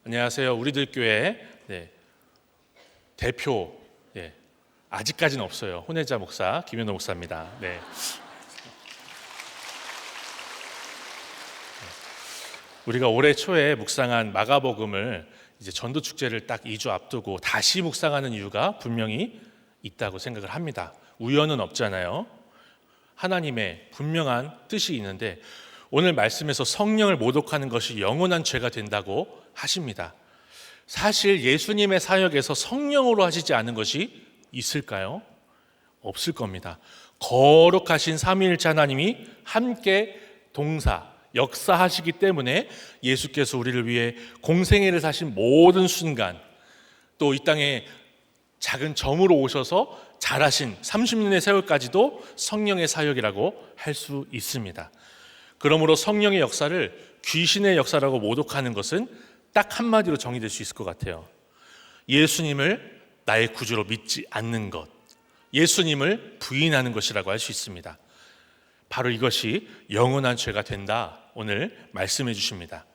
안녕하세요. 우리들 교회 대표 아직까지는 없어요. 혼외자 목사 김현호 목사입니다. 우리가 올해 초에 묵상한 마가복음을 이제 전도 축제를 딱 2주 앞두고 다시 묵상하는 이유가 분명히 있다고 생각을 합니다. 우연은 없잖아요. 하나님의 분명한 뜻이 있는데 오늘 말씀에서 성령을 모독하는 것이 영원한 죄가 된다고 하십니다. 사실 예수님의 사역에서 성령으로 하시지 않은 것이 있을까요? 없을 겁니다. 거룩하신 삼위일체 하나님이 함께 역사하시기 때문에 예수께서 우리를 위해 공생애를 사신 모든 순간, 또 이 땅에 작은 점으로 오셔서 자라신 30년의 세월까지도 성령의 사역이라고 할 수 있습니다. 그러므로 성령의 역사를 귀신의 역사라고 모독하는 것은 딱 한마디로 정의될 수 있을 것 같아요. 예수님을 나의 구주로 믿지 않는 것, 예수님을 부인하는 것이라고 할 수 있습니다. 바로 이것이 영원한 죄가 된다, 오늘 말씀해 주십니다.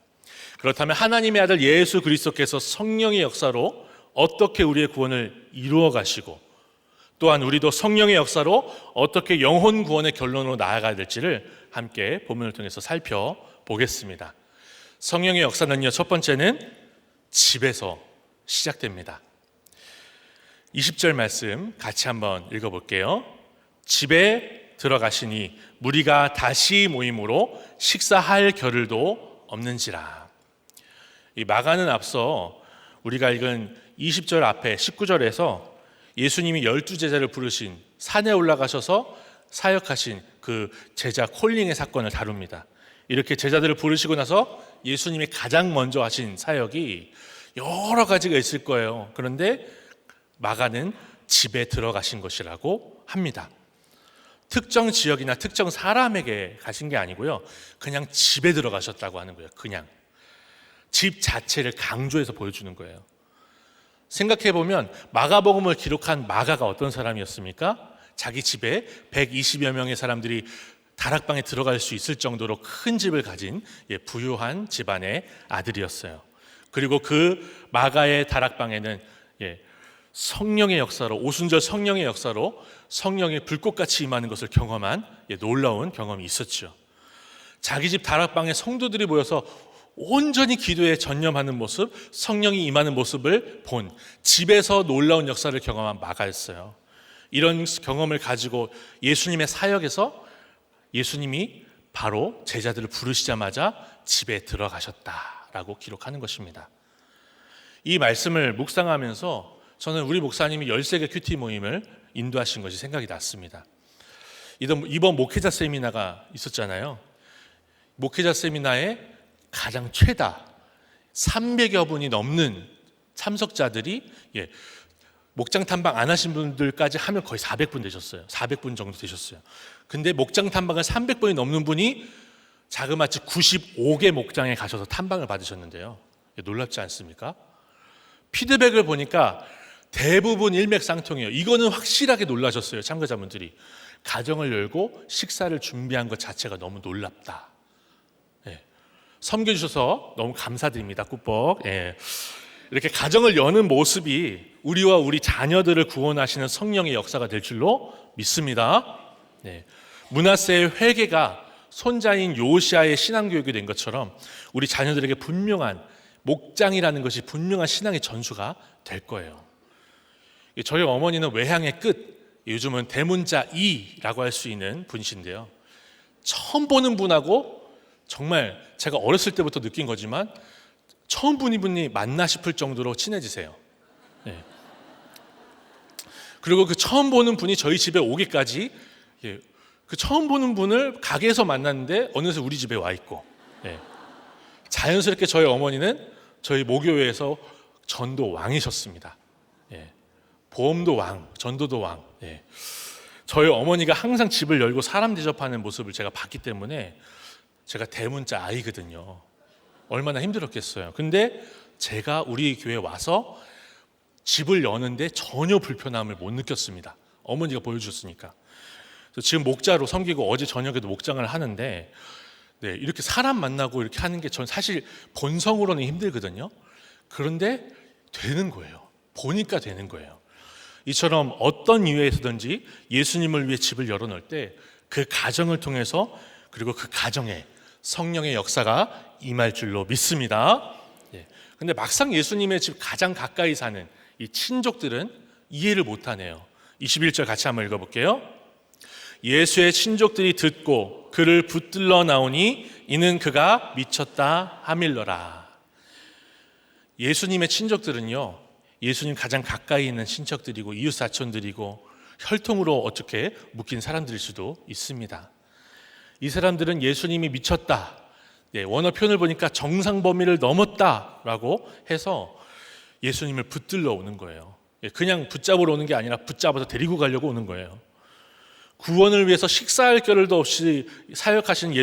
그렇다면 하나님의 아들 예수 그리스도께서 성령의 역사로 어떻게 우리의 구원을 이루어 가시고, 또한 우리도 성령의 역사로 어떻게 영혼 구원의 결론으로 나아가야 될지를 함께 본문을 통해서 살펴보겠습니다. 성령의 역사는요, 첫 번째는 집에서 시작됩니다. 20절 말씀 같이 한번 읽어볼게요. 집에 들어가시니 무리가 다시 모임으로 식사할 겨를도 없는지라. 이 마가는 앞서 우리가 읽은 20절 앞에 19절에서 예수님이 12제자를 부르신 산에 올라가셔서 사역하신 그 제자 콜링의 사건을 다룹니다. 이렇게 제자들을 부르시고 나서 예수님이 가장 먼저 하신 사역이 여러 가지가 있을 거예요. 그런데 마가는 집에 들어가신 것이라고 합니다. 특정 지역이나 특정 사람에게 가신 게 아니고요, 그냥 집에 들어가셨다고 하는 거예요. 그냥 집 자체를 강조해서 보여주는 거예요. 생각해보면 마가복음을 기록한 마가가 어떤 사람이었습니까? 자기 집에 120여 명의 사람들이 다락방에 들어갈 수 있을 정도로 큰 집을 가진 부유한 집안의 아들이었어요. 그리고 그 마가의 다락방에는 성령의 역사로, 오순절 성령의 역사로 성령의 불꽃같이 임하는 것을 경험한 놀라운 경험이 있었죠. 자기 집 다락방에 성도들이 모여서 온전히 기도에 전념하는 모습, 성령이 임하는 모습을 본, 집에서 놀라운 역사를 경험한 마가였어요. 이런 경험을 가지고 예수님의 사역에서 예수님이 바로 제자들을 부르시자마자 집에 들어가셨다라고 기록하는 것입니다. 이 말씀을 묵상하면서 저는 우리 목사님이 13개 큐티 모임을 인도하신 것이 생각이 났습니다. 이번 목회자 세미나가 있었잖아요. 목회자 세미나에 가장 최다 300여 분이 넘는 참석자들이 목장 탐방 안 하신 분들까지 하면 거의 400분 되셨어요. 400분 정도 되셨어요. 근데 목장 탐방을 300번이 넘는 분이 자그마치 95개 목장에 가셔서 탐방을 받으셨는데요. 놀랍지 않습니까? 피드백을 보니까 대부분 일맥상통해요. 이거는 확실하게 놀라셨어요. 참가자분들이 가정을 열고 식사를 준비한 것 자체가 너무 놀랍다. 섬겨주셔서 너무 감사드립니다. 꾸벅. 이렇게 가정을 여는 모습이 우리와 우리 자녀들을 구원하시는 성령의 역사가 될 줄로 믿습니다. 므낫세의 회개가 손자인 요시아의 신앙교육이 된 것처럼 우리 자녀들에게 분명한 목장이라는 것이 분명한 신앙의 전수가 될 거예요. 저희 어머니는 외향의 끝, 요즘은 대문자 E라고 할 수 있는 분이신데요, 처음 보는 분하고 정말 제가 어렸을 때부터 느낀 거지만 처음 본 이분이 맞나 싶을 정도로 친해지세요. 그리고 그 처음 보는 분이 저희 집에 오기까지 그 처음 보는 분을 가게에서 만났는데 어느새 우리 집에 와 있고, 자연스럽게 저희 어머니는 저희 모교회에서 전도 왕이셨습니다. 보험도 왕, 전도도 왕. 저희 어머니가 항상 집을 열고 사람 대접하는 모습을 제가 봤기 때문에 제가 대문자 아이거든요. 얼마나 힘들었겠어요. 근데 제가 우리 교회에 와서 집을 여는데 전혀 불편함을 못 느꼈습니다. 어머니가 보여주셨으니까. 그래서 지금 목자로 섬기고 어제 저녁에도 목장을 하는데 이렇게 사람 만나고 이렇게 하는 게 전 사실 본성으로는 힘들거든요. 그런데 되는 거예요. 보니까 되는 거예요. 이처럼 어떤 이유에서든지 예수님을 위해 집을 열어놓을 때 그 가정을 통해서 그리고 그 가정에 성령의 역사가 임할 줄로 믿습니다. 근데 막상 예수님의 집 가장 가까이 사는 이 친족들은 이해를 못하네요. 21절 같이 한번 읽어볼게요. 예수의 친족들이 듣고 그를 붙들러 나오니 이는 그가 미쳤다 하밀러라. 예수님의 친족들은요, 예수님 가장 가까이 있는 친척들이고 이웃사촌들이고 혈통으로 어떻게 묶인 사람들일 수도 있습니다. 이 사람들은 예수님이 미쳤다, 원어 표현을 보니까 정상 범위를 넘었다라고 해서 예수님을 붙들러 오는 거예요. 그냥 붙잡으러 오는 게 아니라 붙잡아서 데리고 가려고 오는 거예요. 구원을 위해서 식사할 겨를도 없이 사역하시는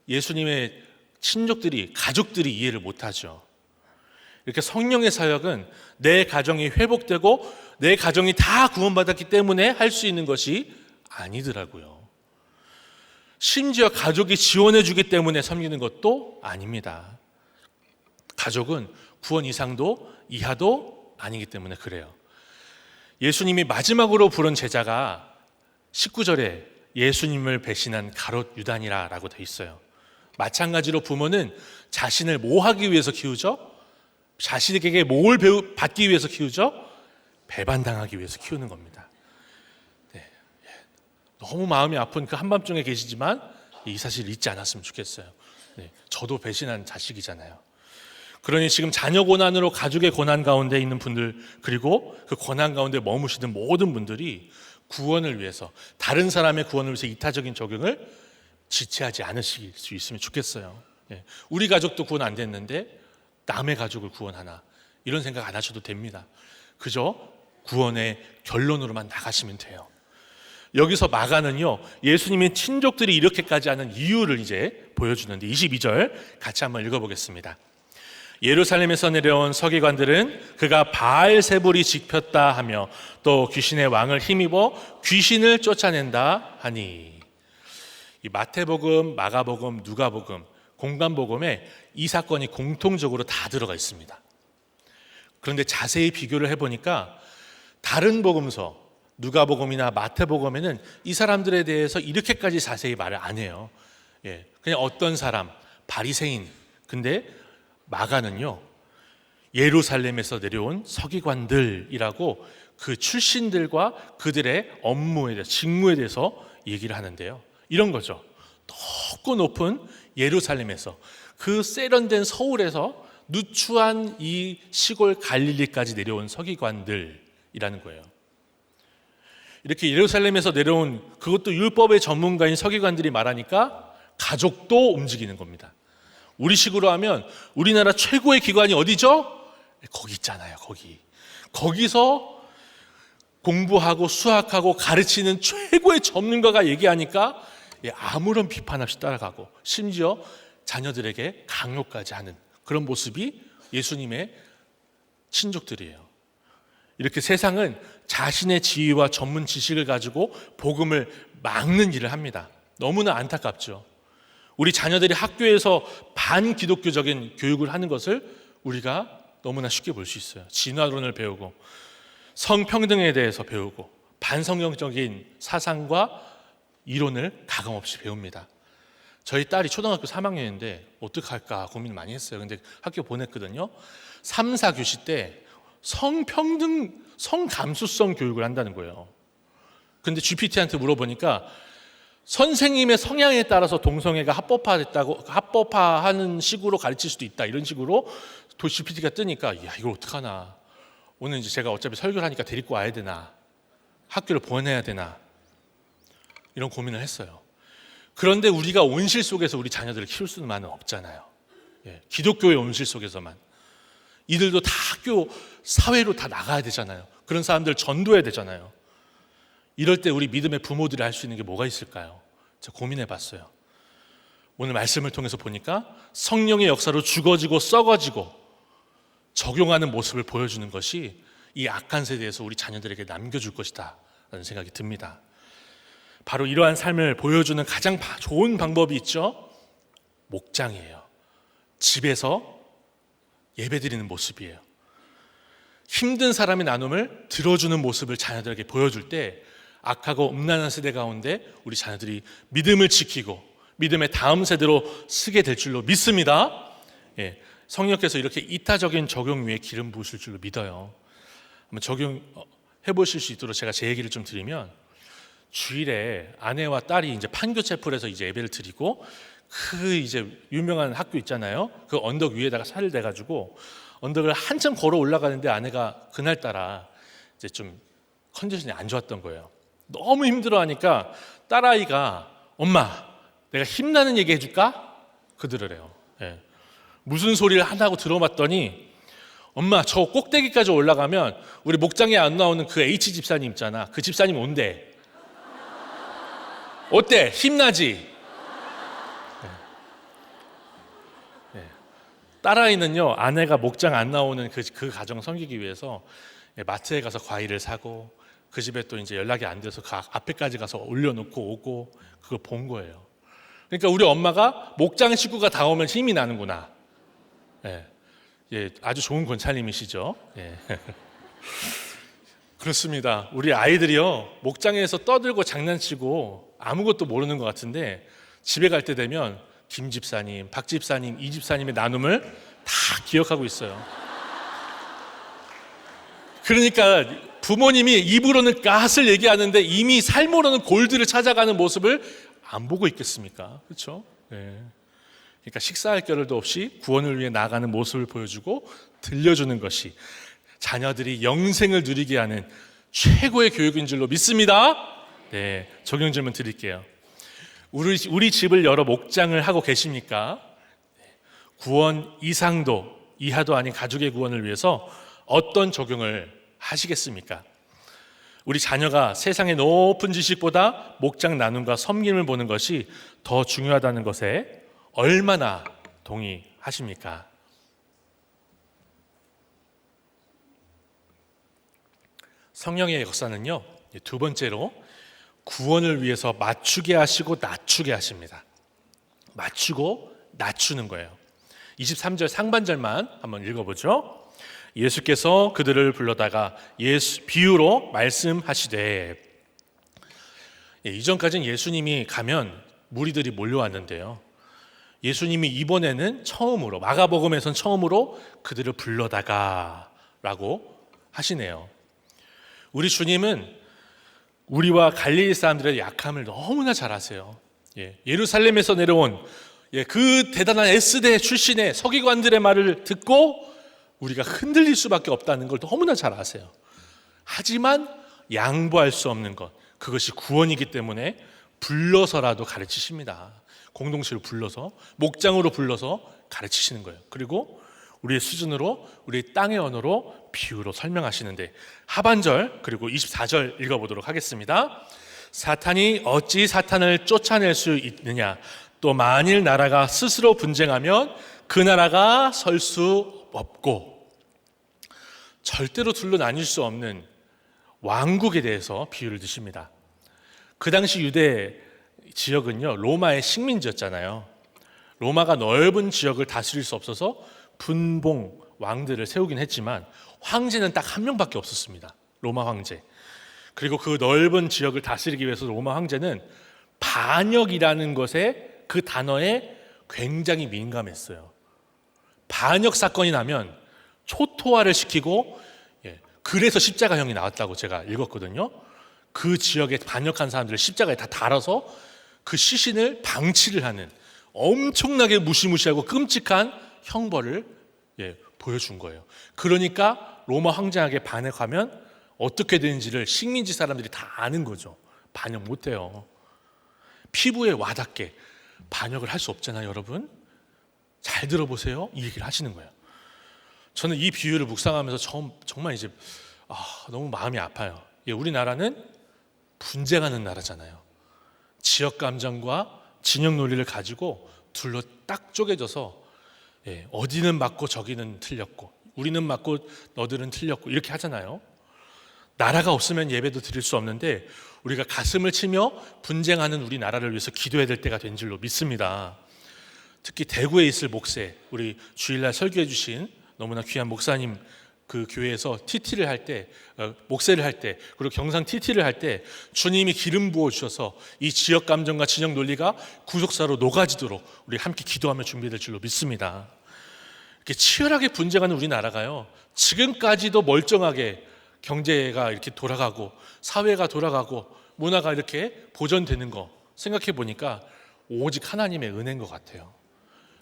예수님의 친족들이, 가족들이 이해를 못하죠. 이렇게 성령의 사역은 내 가정이 회복되고 내 가정이 다 구원받았기 때문에 할 수 있는 것이 아니더라고요. 심지어 가족이 지원해 주기 때문에 섬기는 것도 아닙니다. 가족은 구원 이상도 이하도 아니기 때문에 그래요. 예수님이 마지막으로 부른 제자가 19절에 예수님을 배신한 가롯 유다니라라고 되어 있어요. 마찬가지로 부모는 자신을 뭐 하기 위해서 키우죠? 자신에게 뭘 받기 위해서 키우죠? 배반당하기 위해서 키우는 겁니다. 너무 마음이 아픈 그 한밤중에 계시지만 이 사실을 잊지 않았으면 좋겠어요. 저도 배신한 자식이잖아요. 그러니 지금 자녀 고난으로 가족의 고난 가운데 있는 분들, 그리고 그 고난 가운데 머무시는 모든 분들이 구원을 위해서, 다른 사람의 구원을 위해서 이타적인 적용을 지체하지 않으실 수 있으면 좋겠어요. 우리 가족도 구원 안 됐는데 남의 가족을 구원하나, 이런 생각 안 하셔도 됩니다. 그저 구원의 결론으로만 나가시면 돼요. 여기서 마가는요, 예수님의 친족들이 이렇게까지 하는 이유를 이제 보여주는데 22절 같이 한번 읽어보겠습니다. 예루살렘에서 내려온 서기관들은 그가 바알세불이 지켰다 하며 또 귀신의 왕을 힘입어 귀신을 쫓아낸다 하니. 이 마태복음, 마가복음, 누가복음, 공관복음에 이 사건이 공통적으로 다 들어가 있습니다. 그런데 자세히 비교를 해보니까 다른 복음서, 누가복음이나 마태복음에는 이 사람들에 대해서 이렇게까지 자세히 말을 안 해요. 그냥 어떤 사람, 바리새인. 근데 마가는요, 예루살렘에서 내려온 서기관들이라고 그 출신들과 그들의 업무에 대해서, 직무에 대해서 얘기를 하는데요. 이런 거죠. 높고 높은 예루살렘에서, 그 세련된 서울에서 누추한 이 시골 갈릴리까지 내려온 서기관들이라는 거예요. 이렇게 예루살렘에서 내려온, 그것도 율법의 전문가인 서기관들이 말하니까 가족도 움직이는 겁니다. 우리식으로 하면 우리나라 최고의 기관이 어디죠? 거기 있잖아요. 거기서 공부하고 수학하고 가르치는 최고의 전문가가 얘기하니까 아무런 비판 없이 따라가고, 심지어 자녀들에게 강요까지 하는 그런 모습이 예수님의 친족들이에요. 이렇게 세상은 자신의 지위와 전문 지식을 가지고 복음을 막는 일을 합니다. 너무나 안타깝죠. 우리 자녀들이 학교에서 반기독교적인 교육을 하는 것을 우리가 너무나 쉽게 볼 수 있어요. 진화론을 배우고 성평등에 대해서 배우고 반성경적인 사상과 이론을 가감없이 배웁니다. 저희 딸이 초등학교 3학년인데 어떡할까 고민을 많이 했어요. 근데 학교 보냈거든요. 3, 4교시 때 성평등, 성감수성 교육을 한다는 거예요. 근데 GPT한테 물어보니까 선생님의 성향에 따라서 동성애가 합법화하는 식으로 가르칠 수도 있다, 이런 식으로 GPT가 뜨니까, 야, 이걸 어떡하나. 오늘 이제 제가 어차피 설교를 하니까 데리고 와야 되나, 학교를 보내야 되나, 이런 고민을 했어요. 그런데 우리가 온실 속에서 우리 자녀들을 키울 수는 없잖아요. 기독교의 온실 속에서만. 이들도 다 학교, 사회로 다 나가야 되잖아요. 그런 사람들 전도해야 되잖아요. 이럴 때 우리 믿음의 부모들이 할 수 있는 게 뭐가 있을까요? 제가 고민해 봤어요. 오늘 말씀을 통해서 보니까 성령의 역사로 죽어지고 썩어지고 적용하는 모습을 보여주는 것이 이 악한 세대에서 우리 자녀들에게 남겨줄 것이다 라는 생각이 듭니다. 바로 이러한 삶을 보여주는 가장 좋은 방법이 있죠. 목장이에요. 집에서 예배드리는 모습이에요. 힘든 사람의 나눔을 들어주는 모습을 자녀들에게 보여줄 때 악하고 음란한 세대 가운데 우리 자녀들이 믿음을 지키고 믿음의 다음 세대로 쓰게 될 줄로 믿습니다. 성령께서 이렇게 이타적인 적용 위에 기름 부으실 줄로 믿어요. 한번 적용해 보실 수 있도록 제가 제 얘기를 좀 드리면, 주일에 아내와 딸이 이제 판교체플에서 이제 예배를 드리고, 그 이제 유명한 학교 있잖아요. 그 언덕 위에다가 살을 대가지고 언덕을 한참 걸어 올라가는데 아내가 그날따라 이제 좀 컨디션이 안 좋았던 거예요. 너무 힘들어하니까 딸아이가 엄마, 내가 힘나는 얘기 해줄까? 그러더래요. 무슨 소리를 하다고 들어봤더니 엄마, 저 꼭대기까지 올라가면 우리 목장에 안 나오는 그 H 집사님 있잖아. 그 집사님 온대. 어때? 힘나지? 딸아이는요, 아내가 목장 안 나오는 그 가정 섬기기 위해서 마트에 가서 과일을 사고, 그 집에 또 이제 연락이 안 돼서 그 앞에까지 가서 올려놓고 오고, 그거 본 거예요. 그러니까 우리 엄마가 목장 식구가 다 오면 힘이 나는구나. 아주 좋은 권찰님이시죠. 그렇습니다. 우리 아이들이요, 목장에서 떠들고 장난치고 아무것도 모르는 것 같은데 집에 갈 때 되면 김 집사님, 박 집사님, 이 집사님의 나눔을 다 기억하고 있어요. 그러니까 부모님이 입으로는 갓을 얘기하는데 이미 삶으로는 골드를 찾아가는 모습을 안 보고 있겠습니까? 그렇죠? 그러니까 식사할 겨를도 없이 구원을 위해 나아가는 모습을 보여주고 들려주는 것이 자녀들이 영생을 누리게 하는 최고의 교육인 줄로 믿습니다. 적용 질문 드릴게요. 우리 집을 열어 목장을 하고 계십니까? 구원 이상도 이하도 아닌 가족의 구원을 위해서 어떤 적용을 하시겠습니까? 우리 자녀가 세상의 높은 지식보다 목장 나눔과 섬김을 보는 것이 더 중요하다는 것에 얼마나 동의하십니까? 성령의 역사는요, 두 번째로 구원을 위해서 맞추게 하시고 낮추게 하십니다. 맞추고 낮추는 거예요. 23절 상반절만 한번 읽어보죠. 예수께서 그들을 불러다가 비유로 말씀하시되, 이전까지는 예수님이 가면 무리들이 몰려왔는데요, 예수님이 이번에는 처음으로, 마가복음에서는 처음으로 그들을 불러다가 라고 하시네요. 우리 주님은 우리와 갈릴리 사람들의 약함을 너무나 잘 아세요. 예루살렘에서 내려온 그 대단한 S대 출신의 서기관들의 말을 듣고 우리가 흔들릴 수밖에 없다는 걸 너무나 잘 아세요. 하지만 양보할 수 없는 것, 그것이 구원이기 때문에 불러서라도 가르치십니다. 공동체로 불러서, 목장으로 불러서 가르치시는 거예요. 그리고 우리의 수준으로, 우리의 땅의 언어로 비유로 설명하시는데, 하반절 그리고 24절 읽어보도록 하겠습니다. 사탄이 어찌 사탄을 쫓아낼 수 있느냐? 또 만일 나라가 스스로 분쟁하면 그 나라가 설 수 없고, 절대로 둘로 나뉠 수 없는 왕국에 대해서 비유를 드십니다. 그 당시 유대 지역은요, 로마의 식민지였잖아요. 로마가 넓은 지역을 다스릴 수 없어서 분봉 왕들을 세우긴 했지만 황제는 딱 한 명밖에 없었습니다. 로마 황제. 그리고 그 넓은 지역을 다스리기 위해서 로마 황제는 반역이라는 것에, 그 단어에 굉장히 민감했어요. 반역 사건이 나면 초토화를 시키고, 그래서 십자가형이 나왔다고 제가 읽었거든요. 그 지역에 반역한 사람들을 십자가에 다 달아서 그 시신을 방치를 하는 엄청나게 무시무시하고 끔찍한 형벌을 보여준 거예요. 그러니까 로마 황제에게 반역하면 어떻게 되는지를 식민지 사람들이 다 아는 거죠. 반역 못해요. 피부에 와닿게 반역을 할 수 없잖아요, 여러분. 잘 들어보세요. 이 얘기를 하시는 거예요. 저는 이 비유를 묵상하면서 정말 이제 너무 마음이 아파요. 우리나라는 분쟁하는 나라잖아요. 지역 감정과 진영 논리를 가지고 둘로 딱 쪼개져서 어디는 맞고 저기는 틀렸고, 우리는 맞고 너들은 틀렸고, 이렇게 하잖아요. 나라가 없으면 예배도 드릴 수 없는데 우리가 가슴을 치며 분쟁하는 우리 나라를 위해서 기도해야 될 때가 된 줄로 믿습니다. 특히 대구에 있을 목세, 우리 주일날 설교해 주신 너무나 귀한 목사님 그 교회에서 TT를 할 때, 목회를 할 때, 그리고 경상 TT를 할 때 주님이 기름 부어 주셔서 이 지역 감정과 진영 논리가 구속사로 녹아지도록 우리 함께 기도하며 준비될 줄로 믿습니다. 이렇게 치열하게 분쟁하는 우리나라가요, 지금까지도 멀쩡하게 경제가 이렇게 돌아가고 사회가 돌아가고 문화가 이렇게 보존되는 거 생각해 보니까 오직 하나님의 은혜인 것 같아요.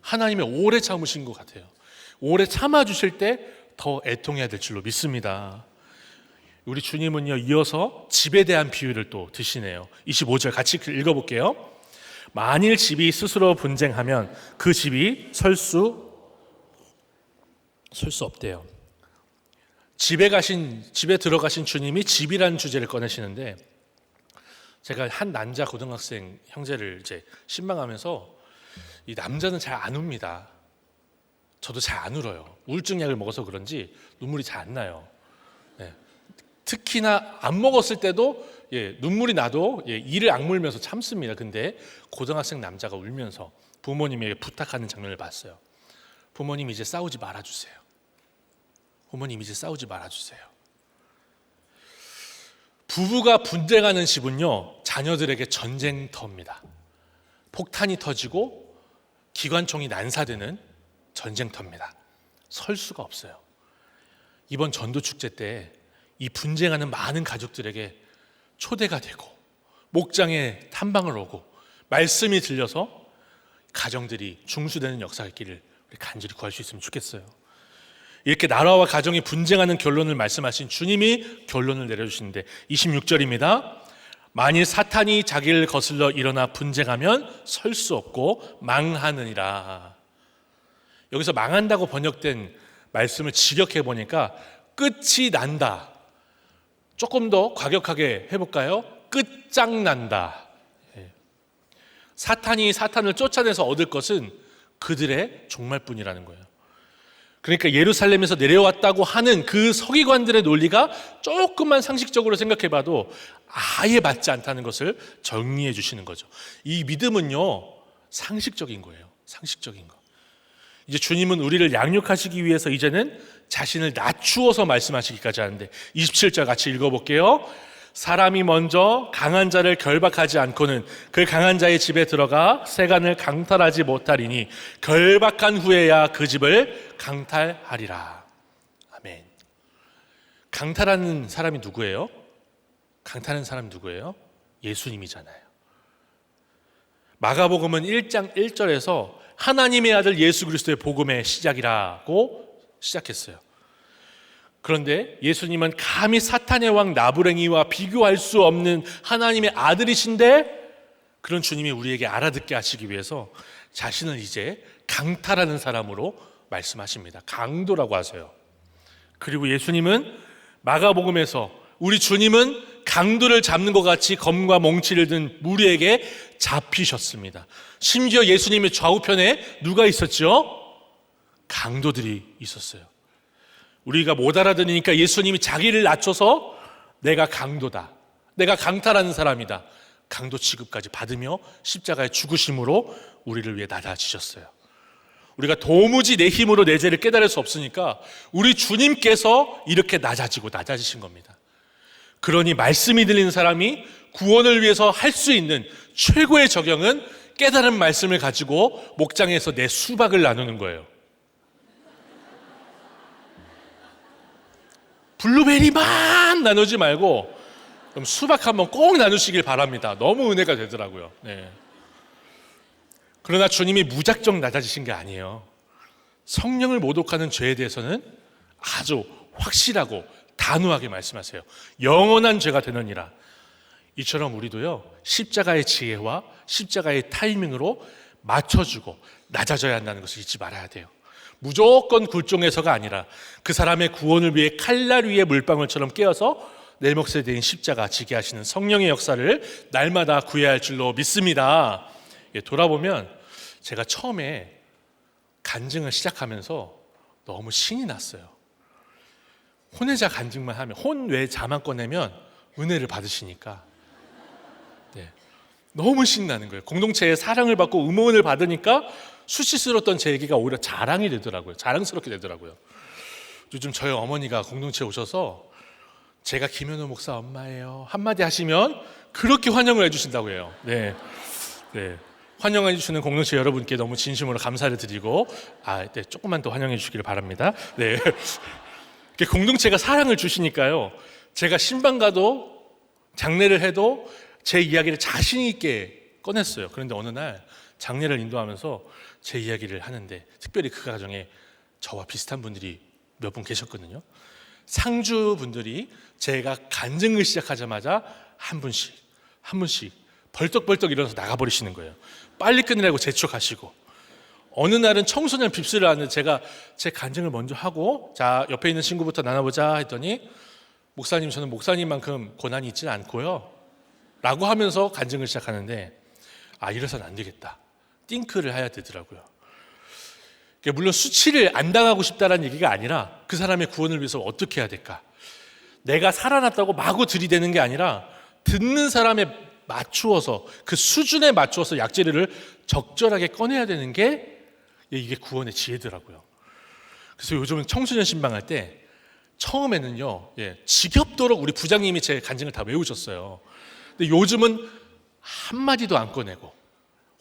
하나님의 오래 참으신 것 같아요. 오래 참아주실 때 더 애통해야 될 줄로 믿습니다. 우리 주님은요, 이어서 집에 대한 비유를 또 드시네요. 25절 같이 읽어볼게요. 만일 집이 스스로 분쟁하면 그 집이 설 수 없대요. 집에 들어가신 주님이 집이라는 주제를 꺼내시는데, 제가 한 남자 고등학생 형제를 이제 신방하면서 이 남자는 잘 안 웁니다. 저도 잘 안 울어요. 우울증 약을 먹어서 그런지 눈물이 잘 안 나요. 네. 특히나 안 먹었을 때도 눈물이 나도 이를 악물면서 참습니다. 근데 고등학생 남자가 울면서 부모님에게 부탁하는 장면을 봤어요. 부모님 이제 싸우지 말아주세요. 부모님 이제 싸우지 말아주세요. 부부가 분쟁하는 집은요, 자녀들에게 전쟁터입니다. 폭탄이 터지고 기관총이 난사되는 전쟁터입니다. 설 수가 없어요. 이번 전도축제 때 이 분쟁하는 많은 가족들에게 초대가 되고 목장에 탐방을 오고 말씀이 들려서 가정들이 중수되는 역사가 있기를 우리 간절히 구할 수 있으면 좋겠어요. 이렇게 나라와 가정이 분쟁하는 결론을 말씀하신 주님이 결론을 내려주시는데 26절입니다. 만일 사탄이 자기를 거슬러 일어나 분쟁하면 설 수 없고 망하느니라. 여기서 망한다고 번역된 말씀을 직역해 보니까 끝이 난다. 조금 더 과격하게 해볼까요? 끝장난다. 사탄이 사탄을 쫓아내서 얻을 것은 그들의 종말뿐이라는 거예요. 그러니까 예루살렘에서 내려왔다고 하는 그 서기관들의 논리가 조금만 상식적으로 생각해봐도 아예 맞지 않다는 것을 정리해 주시는 거죠. 이 믿음은요, 상식적인 거예요. 상식적인 거. 이제 주님은 우리를 양육하시기 위해서 이제는 자신을 낮추어서 말씀하시기까지 하는데 27절 같이 읽어볼게요. 사람이 먼저 강한 자를 결박하지 않고는 그 강한 자의 집에 들어가 세간을 강탈하지 못하리니 결박한 후에야 그 집을 강탈하리라. 아멘. 강탈하는 사람이 누구예요? 강탈하는 사람이 누구예요? 예수님이잖아요. 마가복음은 1장 1절에서 하나님의 아들 예수 그리스도의 복음의 시작이라고 시작했어요. 그런데 예수님은 감히 사탄의 왕 나부랭이와 비교할 수 없는 하나님의 아들이신데, 그런 주님이 우리에게 알아듣게 하시기 위해서 자신을 이제 강탈하는 사람으로 말씀하십니다. 강도라고 하세요. 그리고 예수님은 마가복음에서 우리 주님은 강도를 잡는 것 같이 검과 몽치를 든 무리에게 잡히셨습니다. 심지어 예수님의 좌우편에 누가 있었죠? 강도들이 있었어요. 우리가 못 알아들으니까 예수님이 자기를 낮춰서 내가 강도다, 내가 강탈하는 사람이다, 강도 취급까지 받으며 십자가의 죽으심으로 우리를 위해 낮아지셨어요. 우리가 도무지 내 힘으로 내 죄를 깨달을 수 없으니까 우리 주님께서 이렇게 낮아지신 겁니다. 그러니 말씀이 들리는 사람이 구원을 위해서 할 수 있는 최고의 적용은 깨달은 말씀을 가지고 목장에서 내 수박을 나누는 거예요. 블루베리만 나누지 말고 그럼 수박 한번 꼭 나누시길 바랍니다. 너무 은혜가 되더라고요. 네. 그러나 주님이 무작정 낮아지신 게 아니에요. 성령을 모독하는 죄에 대해서는 아주 확실하고 단호하게 말씀하세요. 영원한 죄가 되느니라. 이처럼 우리도요, 십자가의 지혜와 십자가의 타이밍으로 맞춰주고 낮아져야 한다는 것을 잊지 말아야 돼요. 무조건 굴종에서가 아니라 그 사람의 구원을 위해 칼날 위에 물방울처럼 깨어서 내 몫에 대인 십자가 지게 하시는 성령의 역사를 날마다 구해야 할 줄로 믿습니다. 돌아보면 제가 처음에 간증을 시작하면서 너무 신이 났어요. 혼외자 간증만 하면, 혼외자만 꺼내면 은혜를 받으시니까 너무 신나는 거예요. 공동체의 사랑을 받고 응원을 받으니까 수치스러웠던 제 얘기가 오히려 자랑이 되더라고요. 자랑스럽게 되더라고요. 요즘 저희 어머니가 공동체에 오셔서 제가 김현우 목사 엄마예요 한마디 하시면 그렇게 환영을 해주신다고 해요. 네. 환영해 주시는 공동체 여러분께 너무 진심으로 감사를 드리고 네, 조금만 더 환영해 주시기를 바랍니다. 네. 공동체가 사랑을 주시니까요. 제가 신방 가도 장례를 해도 제 이야기를 자신 있게 꺼냈어요. 그런데 어느 날 장례를 인도하면서 제 이야기를 하는데 특별히 그 가정에 저와 비슷한 분들이 몇 분 계셨거든요. 상주 분들이 제가 간증을 시작하자마자 한 분씩 벌떡벌떡 일어나서 나가버리시는 거예요. 빨리 끝내라고 재촉하시고, 어느 날은 청소년 빕스를 하는데 제가 제 간증을 먼저 하고 자 옆에 있는 친구부터 나눠보자 했더니 목사님 저는 목사님만큼 고난이 있지는 않고요 라고 하면서 간증을 시작하는데 이래서는 안 되겠다. 띵크를 해야 되더라고요. 물론 수치를 안 당하고 싶다는 얘기가 아니라 그 사람의 구원을 위해서 어떻게 해야 될까? 내가 살아났다고 마구 들이대는 게 아니라 듣는 사람에 맞추어서 그 수준에 맞추어서 약재를 적절하게 꺼내야 되는 게 이게 구원의 지혜더라고요. 그래서 요즘은 청소년 신방할 때 처음에는요 지겹도록 우리 부장님이 제 간증을 다 외우셨어요. 근데 요즘은 한마디도 안 꺼내고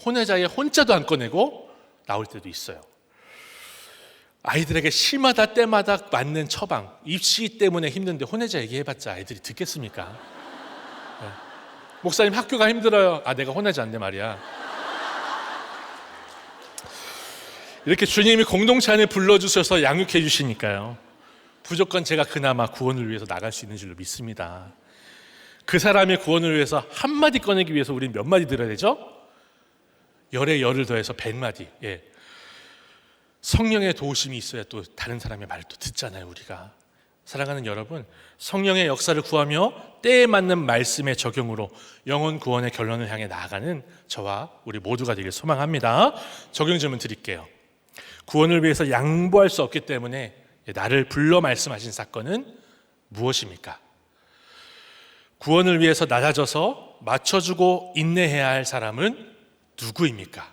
혼외자의 혼자도 안 꺼내고 나올 때도 있어요. 아이들에게 시마다 때마다 맞는 처방, 입시 때문에 힘든데 혼외자 얘기해봤자 아이들이 듣겠습니까? 네. 목사님 학교가 힘들어요. 내가 혼외자인데 말이야. 이렇게 주님이 공동체 안에 불러주셔서 양육해 주시니까요 무조건 제가 그나마 구원을 위해서 나갈 수 있는 줄로 믿습니다. 그 사람의 구원을 위해서 한마디 꺼내기 위해서 우리는 몇 마디 들어야 되죠? 열에 열을 더해서 100마디. 성령의 도우심이 있어야 또 다른 사람의 말을 또 듣잖아요. 우리가 사랑하는 여러분, 성령의 역사를 구하며 때에 맞는 말씀의 적용으로 영혼 구원의 결론을 향해 나아가는 저와 우리 모두가 되길 소망합니다. 적용 질문 드릴게요. 구원을 위해서 양보할 수 없기 때문에 나를 불러 말씀하신 사건은 무엇입니까? 구원을 위해서 낮아져서 맞춰주고 인내해야 할 사람은 누구입니까?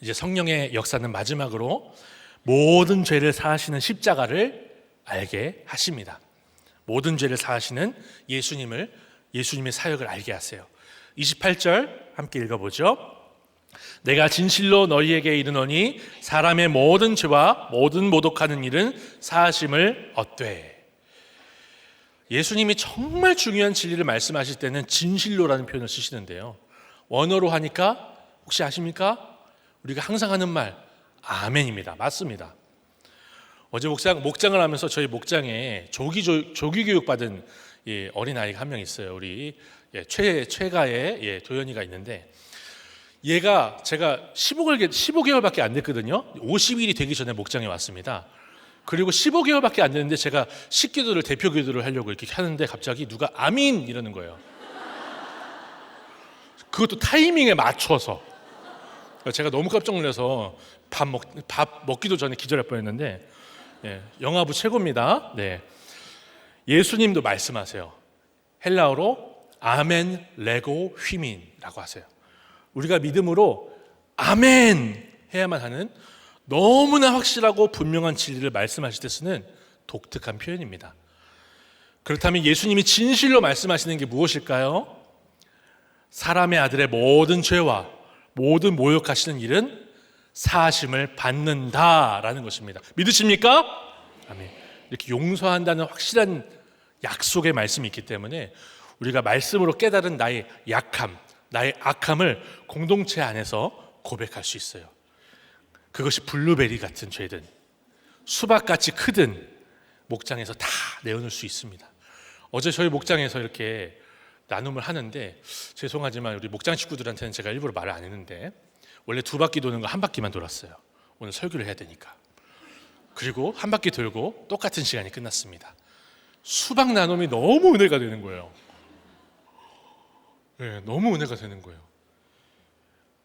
이제 성령의 역사는 마지막으로 모든 죄를 사하시는 십자가를 알게 하십니다. 모든 죄를 사하시는 예수님의 사역을 알게 하세요. 28절 함께 읽어보죠. 내가 진실로 너희에게 이르노니 사람의 모든 죄와 모든 모독하는 일은 사하심을 얻되. 예수님이 정말 중요한 진리를 말씀하실 때는 진실로라는 표현을 쓰시는데요, 원어로 하니까 혹시 아십니까? 우리가 항상 하는 말 아멘입니다. 맞습니다. 어제 목장을 하면서 저희 목장에 조기 교육 받은 어린 아이가 한 명 있어요. 우리 최가의 도연이가 있는데, 얘가 제가 15개월밖에 안 됐거든요. 50일이 되기 전에 목장에 왔습니다. 그리고 15개월밖에 안 됐는데 제가 식기도를 대표 기도를 하려고 이렇게 하는데 갑자기 누가 아민 이러는 거예요. 그것도 타이밍에 맞춰서. 제가 너무 깜짝 놀라서 밥 먹기도 전에 기절할 뻔했는데, 영화부 최고입니다. 예수님도 말씀하세요. 헬라어로 아멘 레고 휘민이라고 하세요. 우리가 믿음으로 아멘 해야만 하는 너무나 확실하고 분명한 진리를 말씀하실 때 쓰는 독특한 표현입니다. 그렇다면 예수님이 진실로 말씀하시는 게 무엇일까요? 사람의 아들의 모든 죄와 모든 모욕하시는 일은 사하심을 받는다라는 것입니다. 믿으십니까? 아멘. 이렇게 용서한다는 확실한 약속의 말씀이 있기 때문에 우리가 말씀으로 깨달은 나의 약함, 나의 악함을 공동체 안에서 고백할 수 있어요. 그것이 블루베리 같은 죄든 수박같이 크든 목장에서 다 내어놓을 수 있습니다. 어제 저희 목장에서 이렇게 나눔을 하는데, 죄송하지만 우리 목장 식구들한테는 제가 일부러 말을 안 했는데, 원래 2바퀴 도는 거 1바퀴만 돌았어요. 오늘 설교를 해야 되니까. 그리고 1바퀴 돌고 똑같은 시간이 끝났습니다. 수박 나눔이 너무 은혜가 되는 거예요. 너무 은혜가 되는 거예요.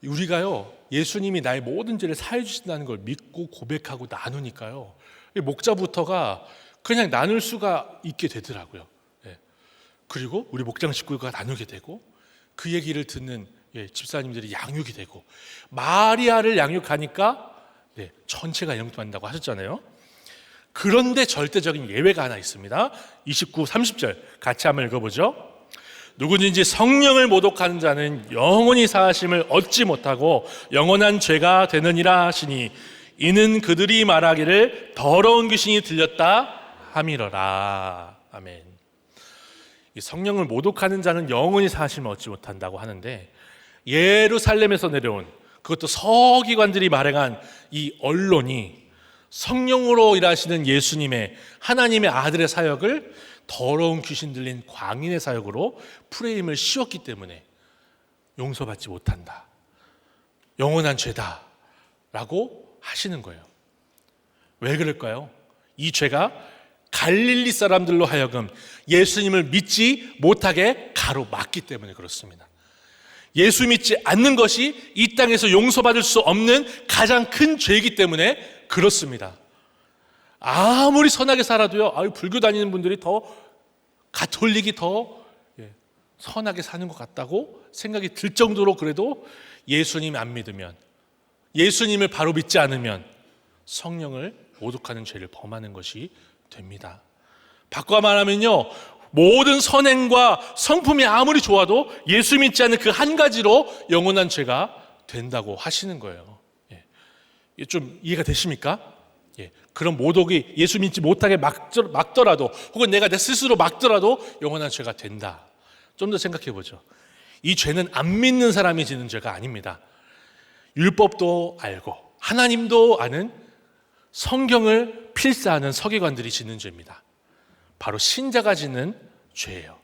우리가요, 예수님이 나의 모든 죄를 사해 주신다는 걸 믿고 고백하고 나누니까요, 목자부터가 그냥 나눌 수가 있게 되더라고요. 그리고 우리 목장 식구가 나누게 되고 그 얘기를 듣는 집사님들이 양육이 되고, 마리아를 양육하니까 전체가 양육받는다고 하셨잖아요. 그런데 절대적인 예외가 하나 있습니다. 29, 30절 같이 한번 읽어보죠. 누구든지 성령을 모독하는 자는 영원히 사하심을 얻지 못하고 영원한 죄가 되느니라 하시니 이는 그들이 말하기를 더러운 귀신이 들렸다 함이러라. 아멘. 이 성령을 모독하는 자는 영원히 사하심을 얻지 못한다고 하는데, 예루살렘에서 내려온, 그것도 서기관들이 발행한 이 언론이 성령으로 일하시는 예수님의, 하나님의 아들의 사역을 더러운 귀신 들린 광인의 사역으로 프레임을 씌웠기 때문에 용서받지 못한다, 영원한 죄다 라고 하시는 거예요. 왜 그럴까요? 이 죄가 갈릴리 사람들로 하여금 예수님을 믿지 못하게 가로막기 때문에 그렇습니다. 예수 믿지 않는 것이 이 땅에서 용서받을 수 없는 가장 큰 죄이기 때문에 그렇습니다. 아무리 선하게 살아도요, 불교 다니는 분들이 더, 가톨릭이 더 선하게 사는 것 같다고 생각이 들 정도로, 그래도 예수님 안 믿으면, 예수님을 바로 믿지 않으면 성령을 모독하는 죄를 범하는 것이 됩니다. 바꿔 말하면요, 모든 선행과 성품이 아무리 좋아도 예수 믿지 않는 그 한 가지로 영원한 죄가 된다고 하시는 거예요. 좀 이해가 되십니까? 그런 모독이 예수 믿지 못하게 막더라도, 혹은 내가 내 스스로 막더라도 영원한 죄가 된다. 좀 더 생각해 보죠. 이 죄는 안 믿는 사람이 지는 죄가 아닙니다. 율법도 알고 하나님도 아는, 성경을 필사하는 서기관들이 짓는 죄입니다. 바로 신자가 짓는 죄예요.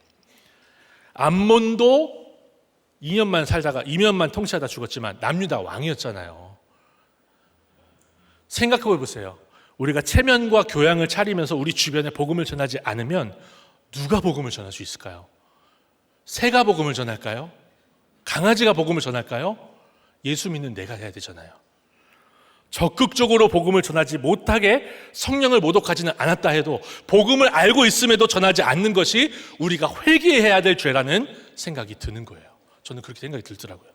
암몬도 2년만 통치하다 죽었지만 남유다 왕이었잖아요. 생각해 보세요. 우리가 체면과 교양을 차리면서 우리 주변에 복음을 전하지 않으면 누가 복음을 전할 수 있을까요? 새가 복음을 전할까요? 강아지가 복음을 전할까요? 예수 믿는 내가 해야 되잖아요. 적극적으로 복음을 전하지 못하게 성령을 모독하지는 않았다 해도 복음을 알고 있음에도 전하지 않는 것이 우리가 회개해야 될 죄라는 생각이 드는 거예요. 저는 그렇게 생각이 들더라고요.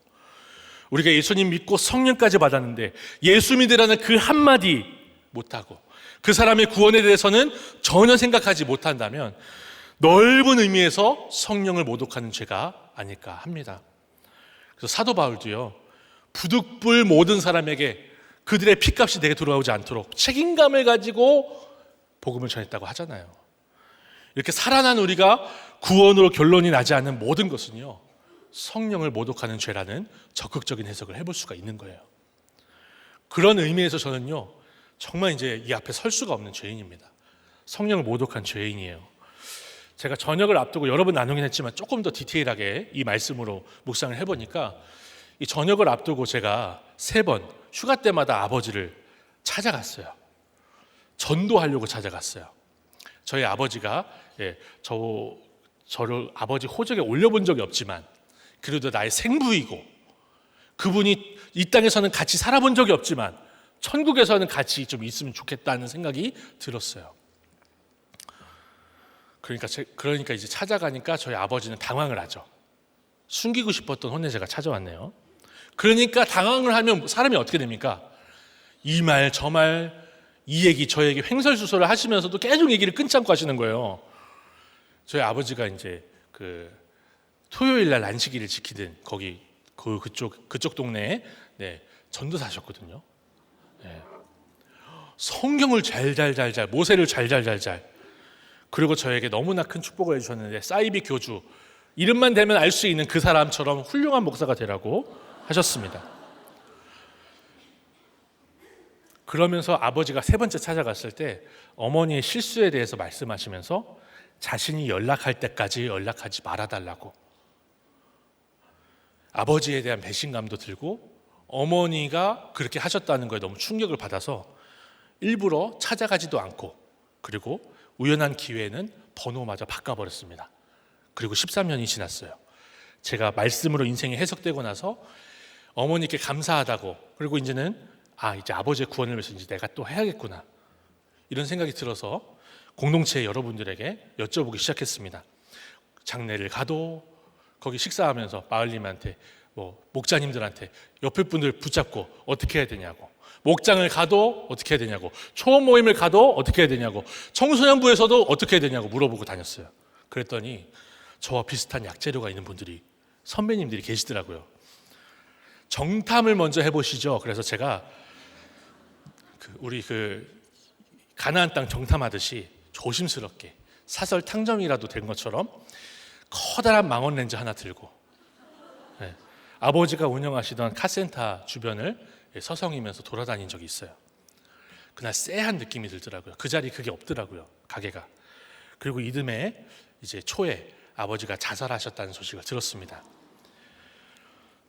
우리가 예수님 믿고 성령까지 받았는데 예수 믿으라는 그 한마디 못하고 그 사람의 구원에 대해서는 전혀 생각하지 못한다면 넓은 의미에서 성령을 모독하는 죄가 아닐까 합니다. 그래서 사도 바울도요, 부득불 모든 사람에게 그들의 피값이 내게 돌아오지 않도록 책임감을 가지고 복음을 전했다고 하잖아요. 이렇게 살아난 우리가 구원으로 결론이 나지 않는 모든 것은요, 성령을 모독하는 죄라는 적극적인 해석을 해볼 수가 있는 거예요. 그런 의미에서 저는요, 정말 이제 이 앞에 설 수가 없는 죄인입니다. 성령을 모독한 죄인이에요. 제가 저녁을 앞두고 여러 번 나누긴 했지만 조금 더 디테일하게 이 말씀으로 묵상을 해보니까, 이 저녁을 앞두고 제가 3번 휴가 때마다 아버지를 찾아갔어요. 전도하려고 찾아갔어요. 저희 아버지가 저를 아버지 호적에 올려본 적이 없지만 그래도 나의 생부이고, 그분이 이 땅에서는 같이 살아본 적이 없지만 천국에서는 같이 좀 있으면 좋겠다는 생각이 들었어요. 그러니까 이제 찾아가니까 저희 아버지는 당황을 하죠. 숨기고 싶었던 혼내제가 찾아왔네요. 그러니까 당황을 하면 사람이 어떻게 됩니까? 이 말 저 말, 이 얘기 저 얘기 횡설수설을 하시면서도 계속 얘기를 끊지 않고 하시는 거예요. 저희 아버지가 이제 그 토요일 날 안식일을 지키던 거기 그쪽 동네에 전도사셨거든요. 성경을 잘 모세를 잘 그리고 저에게 너무나 큰 축복을 해주셨는데, 사이비 교주 이름만 대면 알 수 있는 그 사람처럼 훌륭한 목사가 되라고 하셨습니다. 그러면서 아버지가 3번째 찾아갔을 때 어머니의 실수에 대해서 말씀하시면서 자신이 연락할 때까지 연락하지 말아달라고, 아버지에 대한 배신감도 들고 어머니가 그렇게 하셨다는 거에 너무 충격을 받아서 일부러 찾아가지도 않고, 그리고 우연한 기회에는 번호마저 바꿔버렸습니다. 그리고 13년이 지났어요. 제가 말씀으로 인생이 해석되고 나서 어머니께 감사하다고, 그리고 이제는 이제 아버지의 구원을 위해서 이제 내가 또 해야겠구나, 이런 생각이 들어서 공동체 여러분들에게 여쭤보기 시작했습니다. 장례를 가도 거기 식사하면서 마을님한테 뭐 목자님들한테 옆에 분들 붙잡고 어떻게 해야 되냐고, 목장을 가도 어떻게 해야 되냐고, 초원 모임을 가도 어떻게 해야 되냐고, 청소년부에서도 어떻게 해야 되냐고 물어보고 다녔어요. 그랬더니 저와 비슷한 약재료가 있는 분들이, 선배님들이 계시더라고요. 정탐을 먼저 해보시죠. 그래서 제가 우리 가나안 땅 정탐하듯이 조심스럽게 사설 탕정이라도 된 것처럼 커다란 망원 렌즈 하나 들고, 네, 아버지가 운영하시던 카센터 주변을 서성이면서 돌아다닌 적이 있어요. 그날 쎄한 느낌이 들더라고요. 그 자리 그게 없더라고요, 가게가. 그리고 이듬해 이제 초에 아버지가 자살하셨다는 소식을 들었습니다.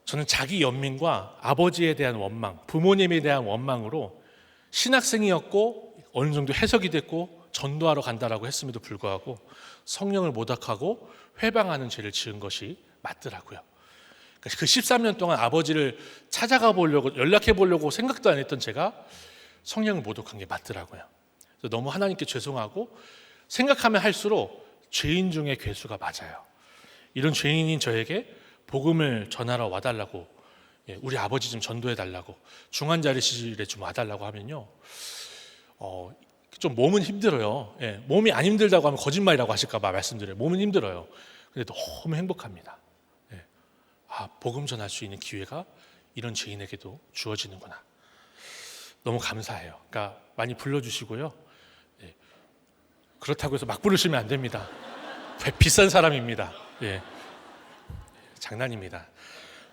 저는 자기 연민과 아버지에 대한 원망, 부모님에 대한 원망으로 신학생이었고 어느 정도 해석이 됐고 전도하러 간다라고 했음에도 불구하고 성령을 모독하고 회방하는 죄를 지은 것이 맞더라고요. 그 13년 동안 아버지를 찾아가 보려고, 연락해 보려고 생각도 안 했던 제가 성령을 모독한 게 맞더라고요. 그래서 너무 하나님께 죄송하고, 생각하면 할수록 죄인 중에 괴수가 맞아요. 이런 죄인인 저에게 복음을 전하러 와달라고, 우리 아버지 좀 전도해 달라고, 중환자리실에 좀 와달라고 하면요, 좀 몸은 힘들어요. 몸이 안 힘들다고 하면 거짓말이라고 하실까 봐 말씀드려요. 몸은 힘들어요. 근데 너무 행복합니다. 복음 전할 수 있는 기회가 이런 죄인에게도 주어지는구나. 너무 감사해요. 그러니까 많이 불러주시고요. 그렇다고 해서 막 부르시면 안 됩니다. 비싼 사람입니다. 장난입니다.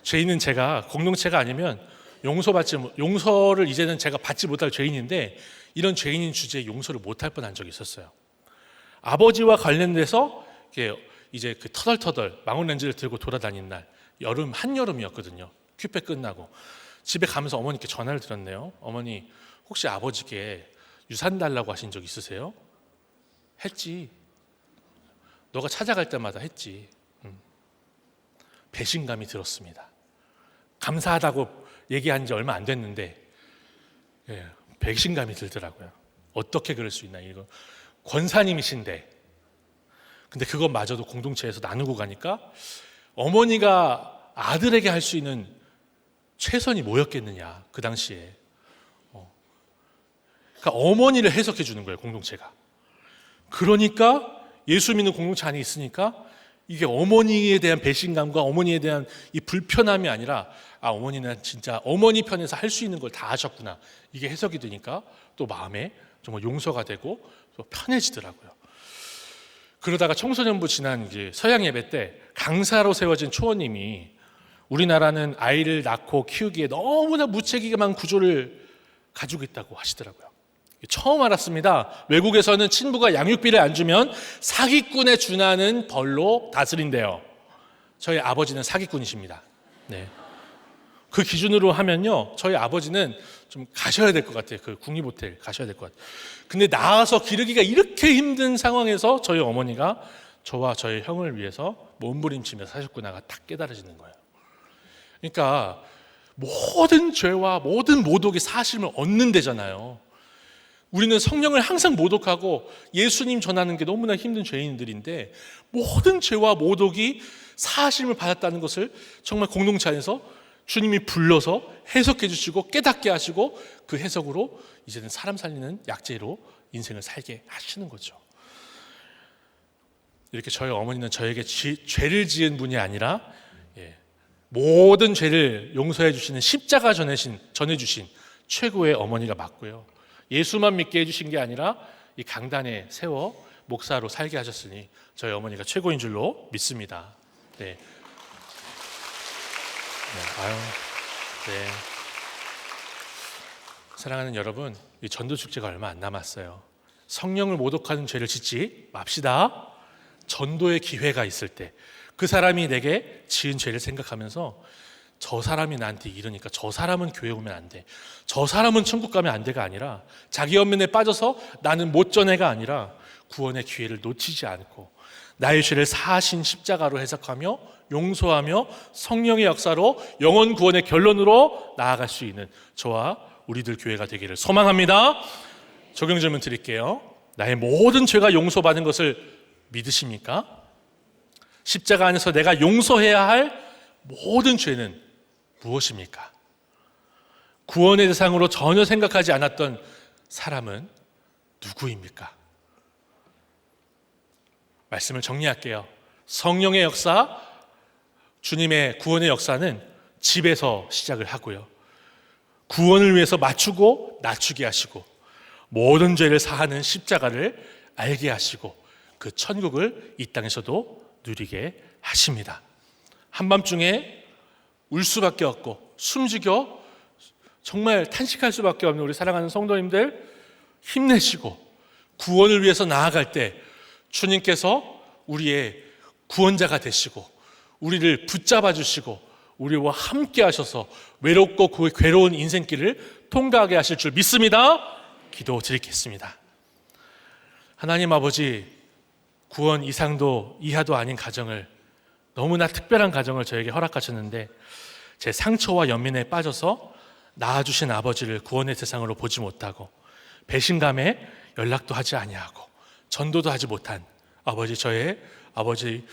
죄인은 제가 공동체가 아니면 용서를 이제는 제가 받지 못할 죄인인데, 이런 죄인인 주제에 용서를 못할 뻔한 적이 있었어요. 아버지와 관련돼서 이제 터덜터덜 망원 렌즈를 들고 돌아다닌 날, 한여름이었거든요. 큐페 끝나고 집에 가면서 어머니께 전화를 드렸네요. 어머니, 혹시 아버지께 유산 달라고 하신 적 있으세요? 했지. 너가 찾아갈 때마다 했지. 배신감이 들었습니다. 감사하다고 얘기한 지 얼마 안 됐는데 배신감이 들더라고요. 어떻게 그럴 수 있나, 이거 권사님이신데. 근데 그것마저도 공동체에서 나누고 가니까 어머니가 아들에게 할 수 있는 최선이 뭐였겠느냐, 그 당시에. 그러니까 어머니를 해석해 주는 거예요, 공동체가. 그러니까 예수 믿는 공동체 안에 있으니까 이게 어머니에 대한 배신감과 어머니에 대한 이 불편함이 아니라, 어머니는 진짜 어머니 편에서 할 수 있는 걸 다 하셨구나, 이게 해석이 되니까 또 마음에 정말 용서가 되고 또 편해지더라고요. 그러다가 청소년부 지난 이제 서양 예배 때 강사로 세워진 초원님이 우리나라는 아이를 낳고 키우기에 너무나 무책임한 구조를 가지고 있다고 하시더라고요. 처음 알았습니다. 외국에서는 친부가 양육비를 안 주면 사기꾼에 준하는 벌로 다스린대요. 저희 아버지는 사기꾼이십니다. 그 기준으로 하면요, 저희 아버지는 좀 가셔야 될 것 같아요. 그 국립호텔 가셔야 될 것 같아요. 근데 나와서 기르기가 이렇게 힘든 상황에서 저희 어머니가 저와 저희 형을 위해서 몸부림치며 사셨구나가 딱 깨달아지는 거예요. 그러니까 모든 죄와 모든 모독이 사심을 얻는 데잖아요. 우리는 성령을 항상 모독하고 예수님 전하는 게 너무나 힘든 죄인들인데, 모든 죄와 모독이 사심을 받았다는 것을 정말 공동체 안에서 주님이 불러서 해석해 주시고 깨닫게 하시고, 그 해석으로 이제는 사람 살리는 약재로 인생을 살게 하시는 거죠. 이렇게 저희 어머니는 저에게 죄를 지은 분이 아니라 모든 죄를 용서해 주시는 십자가 전해주신 최고의 어머니가 맞고요. 예수만 믿게 해주신 게 아니라 이 강단에 세워 목사로 살게 하셨으니 저희 어머니가 최고인 줄로 믿습니다. 사랑하는 여러분, 이 전도 축제가 얼마 안 남았어요. 성령을 모독하는 죄를 짓지 맙시다. 전도의 기회가 있을 때 그 사람이 내게 지은 죄를 생각하면서, 저 사람이 나한테 이러니까 저 사람은 교회 오면 안 돼, 저 사람은 천국 가면 안 돼가 아니라, 자기 연민에 빠져서 나는 못 전해가 아니라 구원의 기회를 놓치지 않고 나의 죄를 사하신 십자가로 해석하며 용서하며 성령의 역사로 영원 구원의 결론으로 나아갈 수 있는 저와 우리들 교회가 되기를 소망합니다. 적용 질문 드릴게요. 나의 모든 죄가 용서받은 것을 믿으십니까? 십자가 안에서 내가 용서해야 할 모든 죄는 무엇입니까? 구원의 대상으로 전혀 생각하지 않았던 사람은 누구입니까? 말씀을 정리할게요. 성령의 역사, 주님의 구원의 역사는 집에서 시작을 하고요. 구원을 위해서 맞추고 낮추게 하시고 모든 죄를 사하는 십자가를 알게 하시고 그 천국을 이 땅에서도 누리게 하십니다. 한밤중에 울 수밖에 없고 숨죽여 정말 탄식할 수밖에 없는 우리 사랑하는 성도님들, 힘내시고 구원을 위해서 나아갈 때 주님께서 우리의 구원자가 되시고 우리를 붙잡아 주시고 우리와 함께 하셔서 외롭고 괴로운 인생길을 통과하게 하실 줄 믿습니다. 기도드리겠습니다. 하나님 아버지, 구원 이상도 이하도 아닌 가정을, 너무나 특별한 가정을 저에게 허락하셨는데 제 상처와 연민에 빠져서 낳아주신 아버지를 구원의 대상으로 보지 못하고 배신감에 연락도 하지 아니하고 전도도 하지 못한 아버지, 저의 아버지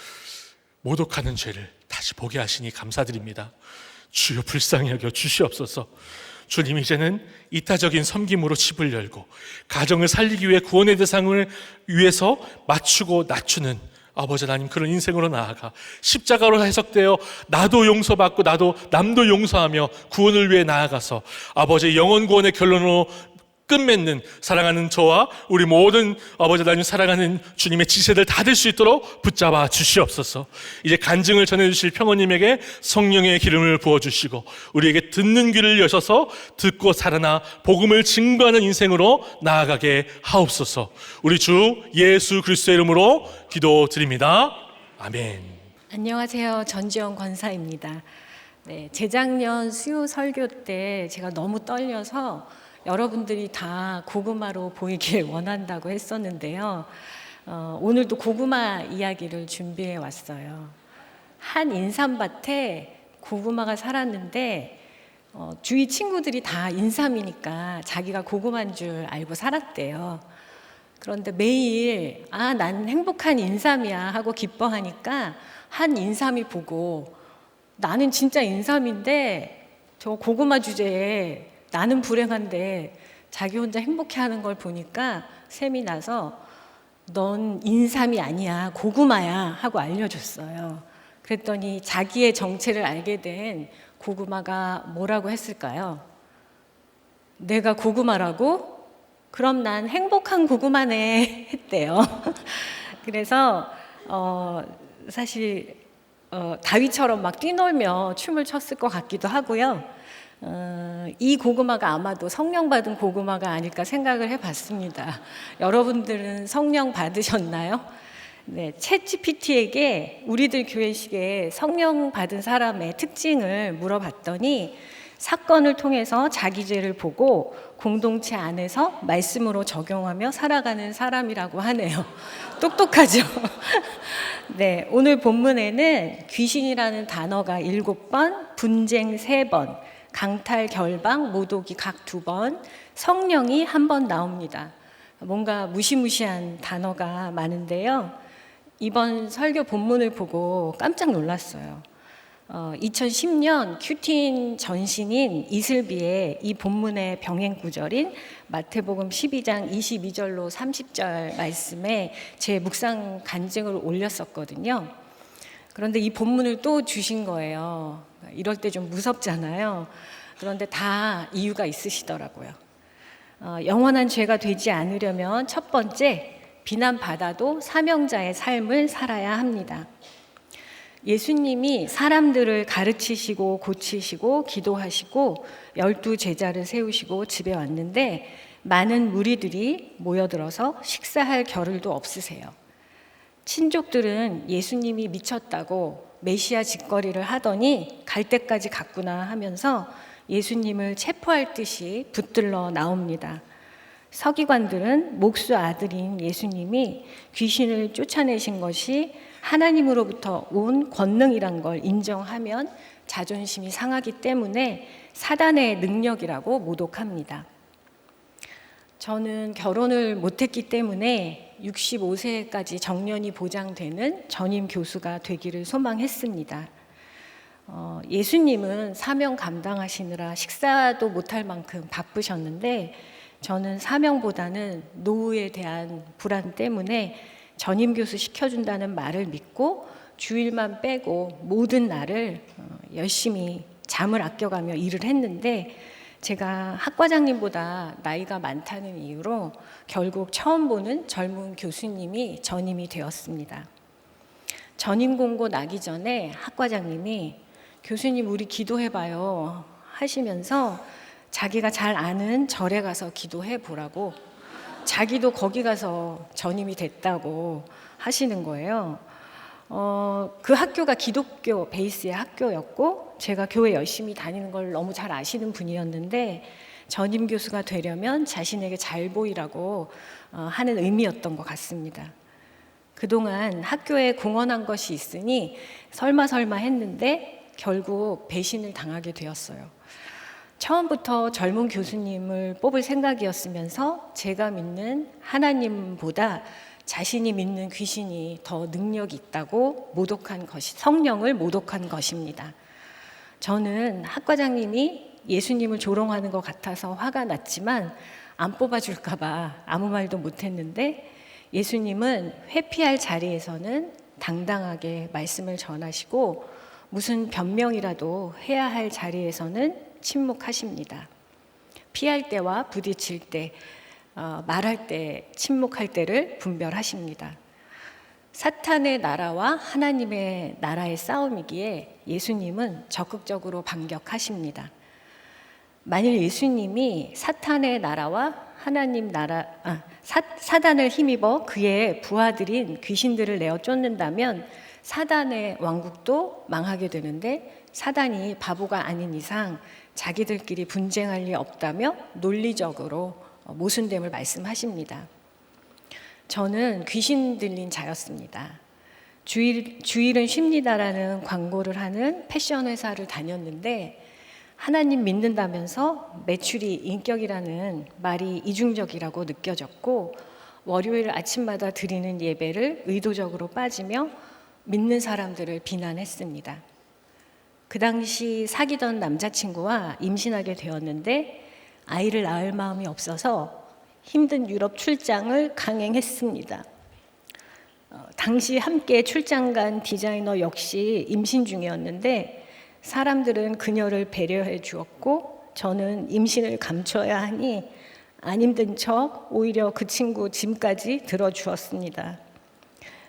모독하는 죄를 다시 보게 하시니 감사드립니다. 주여 불쌍히 여겨 주시옵소서. 주님, 이제는 이타적인 섬김으로 집을 열고 가정을 살리기 위해 구원의 대상을 위해서 맞추고 낮추는 아버지 하나님, 그런 인생으로 나아가 십자가로 해석되어 나도 용서받고 나도 남도 용서하며 구원을 위해 나아가서 아버지의 영원 구원의 결론으로 끝맺는 사랑하는 저와 우리 모든 아버지 하나님 사랑하는 주님의 지체들 다 될 수 있도록 붙잡아 주시옵소서. 이제 간증을 전해주실 평원님에게 성령의 기름을 부어주시고 우리에게 듣는 귀를 여셔서 듣고 살아나 복음을 증거하는 인생으로 나아가게 하옵소서. 우리 주 예수 그리스도의 이름으로 기도드립니다. 아멘. 안녕하세요. 전지영 권사입니다. 네, 재작년 수요 설교 때 제가 너무 떨려서 여러분들이 다 고구마로 보이길 원한다고 했었는데요. 오늘도 고구마 이야기를 준비해 왔어요. 한 인삼밭에 고구마가 살았는데 주위 친구들이 다 인삼이니까 자기가 고구마인 줄 알고 살았대요. 그런데 매일 난 행복한 인삼이야 하고 기뻐하니까 한 인삼이 보고 나는 진짜 인삼인데 저 고구마 주제에 나는 불행한데 자기 혼자 행복해하는 걸 보니까 셈이 나서 넌 인삼이 아니야 고구마야 하고 알려줬어요. 그랬더니 자기의 정체를 알게 된 고구마가 뭐라고 했을까요? 내가 고구마라고? 그럼 난 행복한 고구마네 했대요. 그래서 사실 다윗처럼 막 뛰놀며 춤을 췄을 것 같기도 하고요. 이 고구마가 아마도 성령 받은 고구마가 아닐까 생각을 해봤습니다. 여러분들은 성령 받으셨나요? 네, 챗GPT에게 우리들 교회식에 성령 받은 사람의 특징을 물어봤더니 사건을 통해서 자기 죄를 보고 공동체 안에서 말씀으로 적용하며 살아가는 사람이라고 하네요. 똑똑하죠? 네, 오늘 본문에는 귀신이라는 단어가 7번, 분쟁 3번, 강탈, 결방, 모독이 각 2번, 성령이 1번 나옵니다. 뭔가 무시무시한 단어가 많은데요. 이번 설교 본문을 보고 깜짝 놀랐어요. 2010년 큐틴 전신인 이슬비의 이 본문의 병행 구절인 마태복음 12장 22절로 30절 말씀에 제 묵상 간증을 올렸었거든요. 그런데 이 본문을 또 주신 거예요. 이럴 때 좀 무섭잖아요. 그런데 다 이유가 있으시더라고요. 영원한 죄가 되지 않으려면 첫 번째, 비난받아도 사명자의 삶을 살아야 합니다. 예수님이 사람들을 가르치시고 고치시고 기도하시고 12 제자를 세우시고 집에 왔는데 많은 무리들이 모여들어서 식사할 겨를도 없으세요. 친족들은 예수님이 미쳤다고 메시아 짓거리를 하더니 갈 때까지 갔구나 하면서 예수님을 체포할 듯이 붙들러 나옵니다. 서기관들은 목수 아들인 예수님이 귀신을 쫓아내신 것이 하나님으로부터 온 권능이란 걸 인정하면 자존심이 상하기 때문에 사단의 능력이라고 모독합니다. 저는 결혼을 못했기 때문에 65세까지 정년이 보장되는 전임 교수가 되기를 소망했습니다. 예수님은 사명 감당하시느라 식사도 못할 만큼 바쁘셨는데 저는 사명보다는 노후에 대한 불안 때문에 전임 교수 시켜준다는 말을 믿고 주일만 빼고 모든 날을 열심히 잠을 아껴가며 일을 했는데 제가 학과장님보다 나이가 많다는 이유로 결국 처음 보는 젊은 교수님이 전임이 되었습니다. 전임 공고 나기 전에 학과장님이 교수님 우리 기도해봐요 하시면서 자기가 잘 아는 절에 가서 기도해 보라고 자기도 거기 가서 전임이 됐다고 하시는 거예요. 그 학교가 기독교 베이스의 학교였고 제가 교회 열심히 다니는 걸 너무 잘 아시는 분이었는데 전임 교수가 되려면 자신에게 잘 보이라고 하는 의미였던 것 같습니다. 그동안 학교에 공헌한 것이 있으니 설마 했는데 결국 배신을 당하게 되었어요. 처음부터 젊은 교수님을 뽑을 생각이었으면서 제가 믿는 하나님보다 자신이 믿는 귀신이 더 능력이 있다고 모독한 것이 성령을 모독한 것입니다. 저는 학과장님이 예수님을 조롱하는 것 같아서 화가 났지만 안 뽑아줄까 봐 아무 말도 못했는데 예수님은 회피할 자리에서는 당당하게 말씀을 전하시고 무슨 변명이라도 해야 할 자리에서는 침묵하십니다. 피할 때와 부딪힐 때 말할 때, 침묵할 때를 분별하십니다. 사탄의 나라와 하나님의 나라의 싸움이기에 예수님은 적극적으로 반격하십니다. 만일 예수님이 사탄의 나라와 하나님 나라, 사단을 힘입어 그의 부하들인 귀신들을 내어 쫓는다면 사단의 왕국도 망하게 되는데 사단이 바보가 아닌 이상 자기들끼리 분쟁할 리 없다며 논리적으로 모순됨을 말씀하십니다. 저는 귀신 들린 자였습니다. 주일은 쉽니다라는 광고를 하는 패션 회사를 다녔는데 하나님 믿는다면서 매출이 인격이라는 말이 이중적이라고 느껴졌고 월요일 아침마다 드리는 예배를 의도적으로 빠지며 믿는 사람들을 비난했습니다. 그 당시 사귀던 남자친구와 임신하게 되었는데 아이를 낳을 마음이 없어서 힘든 유럽 출장을 강행했습니다. 당시 함께 출장 간 디자이너 역시 임신 중이었는데 사람들은 그녀를 배려해 주었고 저는 임신을 감춰야 하니 안 힘든 척 오히려 그 친구 짐까지 들어주었습니다.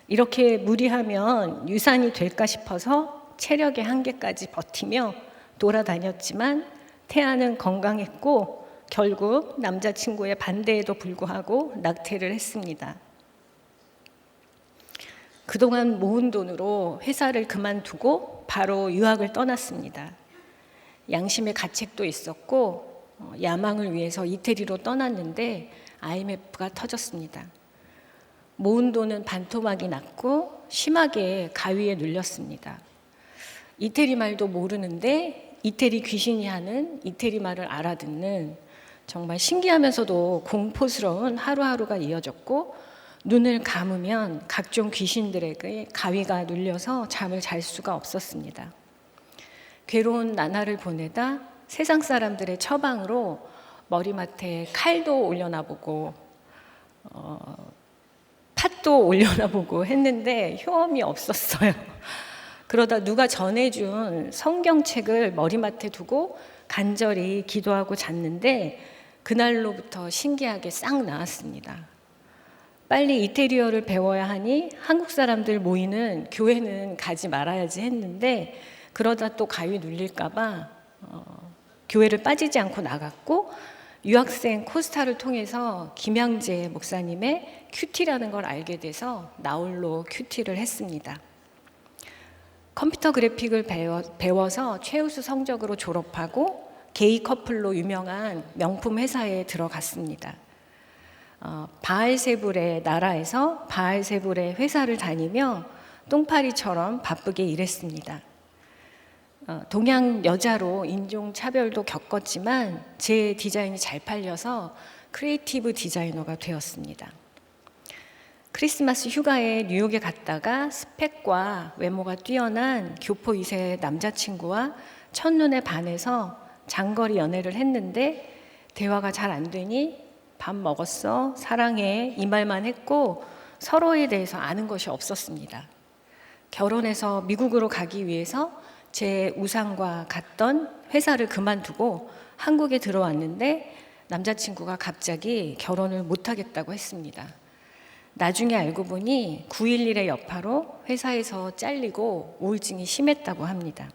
이렇게 무리하면 유산이 될까 싶어서 체력의 한계까지 버티며 돌아다녔지만 태아는 건강했고 결국 남자친구의 반대에도 불구하고 낙태를 했습니다. 그동안 모은 돈으로 회사를 그만두고 바로 유학을 떠났습니다. 양심의 가책도 있었고 야망을 위해서 이태리로 떠났는데 IMF가 터졌습니다. 모은 돈은 반토막이 났고 심하게 가위에 눌렸습니다. 이태리 말도 모르는데 이태리 귀신이 하는 이태리 말을 알아듣는 정말 신기하면서도 공포스러운 하루하루가 이어졌고 눈을 감으면 각종 귀신들에게 가위가 눌려서 잠을 잘 수가 없었습니다. 괴로운 나날을 보내다 세상 사람들의 처방으로 머리맡에 칼도 올려놔보고 팥도 올려놔보고 했는데 효험이 없었어요. 그러다 누가 전해준 성경책을 머리맡에 두고 간절히 기도하고 잤는데 그날로부터 신기하게 싹 나았습니다. 빨리 이태리어를 배워야 하니 한국 사람들 모이는 교회는 가지 말아야지 했는데 그러다 또 가위 눌릴까 봐 교회를 빠지지 않고 나갔고 유학생 코스타를 통해서 김양재 목사님의 큐티라는 걸 알게 돼서 나홀로 큐티를 했습니다. 컴퓨터 그래픽을 배워서 최우수 성적으로 졸업하고 게이 커플로 유명한 명품 회사에 들어갔습니다. 바알세불의 나라에서 바알세불의 회사를 다니며 똥파리처럼 바쁘게 일했습니다. 동양 여자로 인종차별도 겪었지만 제 디자인이 잘 팔려서 크리에이티브 디자이너가 되었습니다. 크리스마스 휴가에 뉴욕에 갔다가 스펙과 외모가 뛰어난 교포 2세 남자친구와 첫눈에 반해서 장거리 연애를 했는데 대화가 잘 안 되니 밥 먹었어, 사랑해 이 말만 했고 서로에 대해서 아는 것이 없었습니다. 결혼해서 미국으로 가기 위해서 제 우상과 같던 회사를 그만두고 한국에 들어왔는데 남자친구가 갑자기 결혼을 못하겠다고 했습니다. 나중에 알고 보니 9.11의 여파로 회사에서 잘리고 우울증이 심했다고 합니다.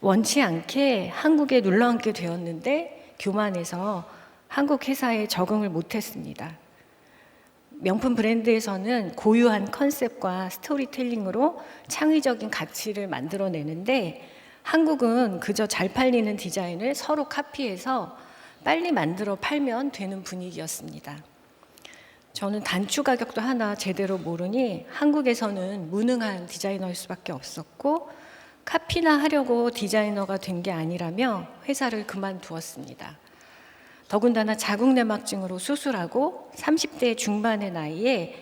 원치 않게 한국에 눌러앉게 되었는데 교만해서 한국 회사에 적응을 못했습니다. 명품 브랜드에서는 고유한 컨셉과 스토리텔링으로 창의적인 가치를 만들어내는데 한국은 그저 잘 팔리는 디자인을 서로 카피해서 빨리 만들어 팔면 되는 분위기였습니다. 저는 단추 가격도 하나 제대로 모르니 한국에서는 무능한 디자이너일 수밖에 없었고 카피나 하려고 디자이너가 된 게 아니라며 회사를 그만두었습니다. 더군다나 자궁내막증으로 수술하고 30대 중반의 나이에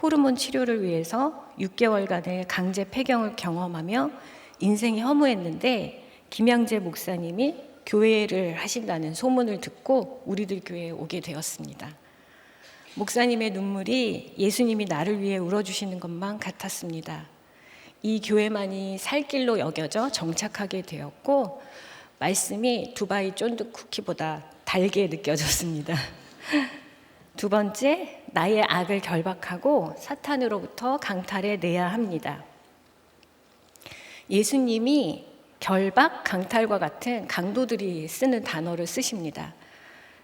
호르몬 치료를 위해서 6개월간의 강제 폐경을 경험하며 인생이 허무했는데 김양재 목사님이 교회를 하신다는 소문을 듣고 우리들 교회에 오게 되었습니다. 목사님의 눈물이 예수님이 나를 위해 울어주시는 것만 같았습니다. 이 교회만이 살 길로 여겨져 정착하게 되었고 말씀이 두바이 쫀득 쿠키보다 달게 느껴졌습니다. 두 번째, 나의 악을 결박하고 사탄으로부터 강탈해 내야 합니다. 예수님이 결박, 강탈과 같은 강도들이 쓰는 단어를 쓰십니다.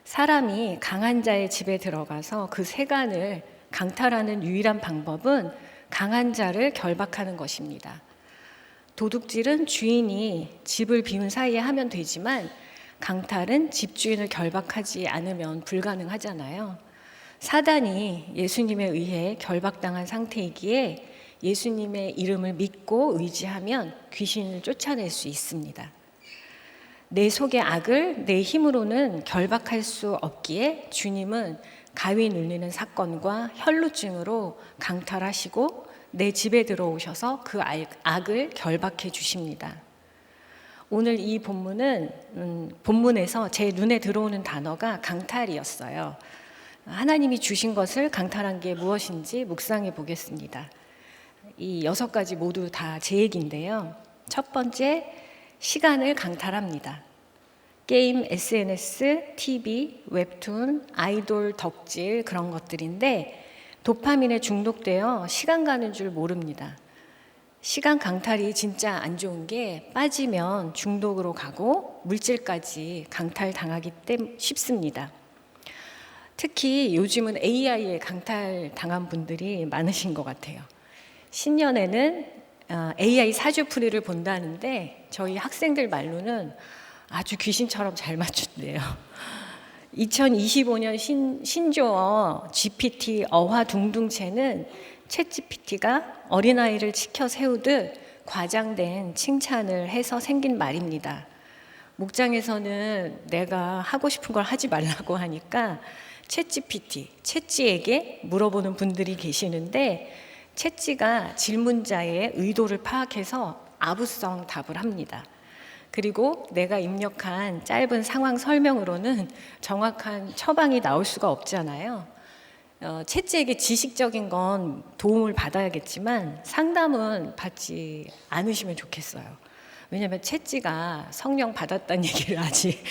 사람이 강한 자의 집에 들어가서 그 세간을 강탈하는 유일한 방법은 강한 자를 결박하는 것입니다. 도둑질은 주인이 집을 비운 사이에 하면 되지만 강탈은 집주인을 결박하지 않으면 불가능하잖아요. 사단이 예수님에 의해 결박당한 상태이기에 예수님의 이름을 믿고 의지하면 귀신을 쫓아낼 수 있습니다. 내 속의 악을 내 힘으로는 결박할 수 없기에 주님은 가위 눌리는 사건과 혈루증으로 강탈하시고 내 집에 들어오셔서 그 악을 결박해 주십니다. 오늘 이 본문에서 제 눈에 들어오는 단어가 강탈이었어요. 하나님이 주신 것을 강탈한 게 무엇인지 묵상해 보겠습니다. 이 6가지 모두 다 제 얘기인데요. 첫 번째, 시간을 강탈합니다. 게임, SNS, TV, 웹툰, 아이돌, 덕질 그런 것들인데 도파민에 중독되어 시간 가는 줄 모릅니다. 시간 강탈이 진짜 안 좋은 게 빠지면 중독으로 가고 물질까지 강탈당하기 쉽습니다. 특히 요즘은 AI에 강탈당한 분들이 많으신 것 같아요. 신년에는 AI 사주풀이를 본다는데 저희 학생들 말로는 아주 귀신처럼 잘 맞춘대요. 2025년 신조어 GPT 어화둥둥체는 챗GPT가 어린아이를 치켜 세우듯 과장된 칭찬을 해서 생긴 말입니다. 목장에서는 내가 하고 싶은 걸 하지 말라고 하니까 챗지에게 물어보는 분들이 계시는데 챗지가 질문자의 의도를 파악해서 아부성 답을 합니다. 그리고 내가 입력한 짧은 상황 설명으로는 정확한 처방이 나올 수가 없잖아요. 챗지에게 지식적인 건 도움을 받아야겠지만 상담은 받지 않으시면 좋겠어요. 왜냐하면 챗지가 성령 받았다는 얘기를 아직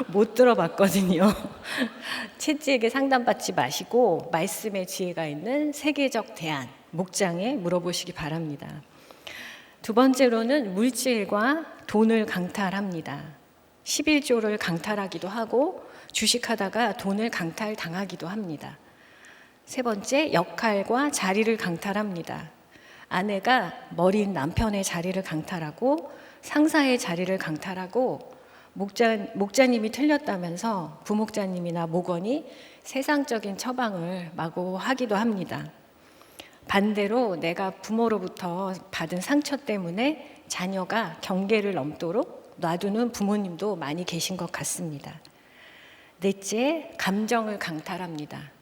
못 들어봤거든요. 챗지에게 상담받지 마시고 말씀의 지혜가 있는 세계적 대안, 목장에 물어보시기 바랍니다. 두 번째로는 물질과 돈을 강탈합니다. 11조를 강탈하기도 하고 주식하다가 돈을 강탈당하기도 합니다. 세 번째, 역할과 자리를 강탈합니다. 아내가 머린 남편의 자리를 강탈하고 상사의 자리를 강탈하고 목자님이 틀렸다면서 부목자님이나 목원이 세상적인 처방을 마구 하기도 합니다. 반대로 내가 부모로부터 받은 상처 때문에 자녀가 경계를 넘도록 놔두는 부모님도 많이 계신 것 같습니다. 넷째, 감정을 강탈합니다.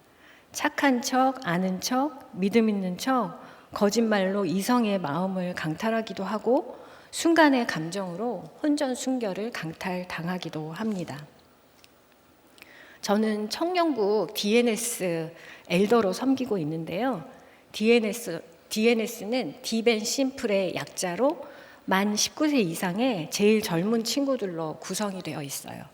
착한 척, 아는 척, 믿음 있는 척, 거짓말로 이성의 마음을 강탈하기도 하고 순간의 감정으로 혼전순결을 강탈당하기도 합니다. 저는 청년국 DNS 엘더로 섬기고 있는데요. DNS는 딥 앤 심플의 약자로 만 19세 이상의 제일 젊은 친구들로 구성이 되어 있어요.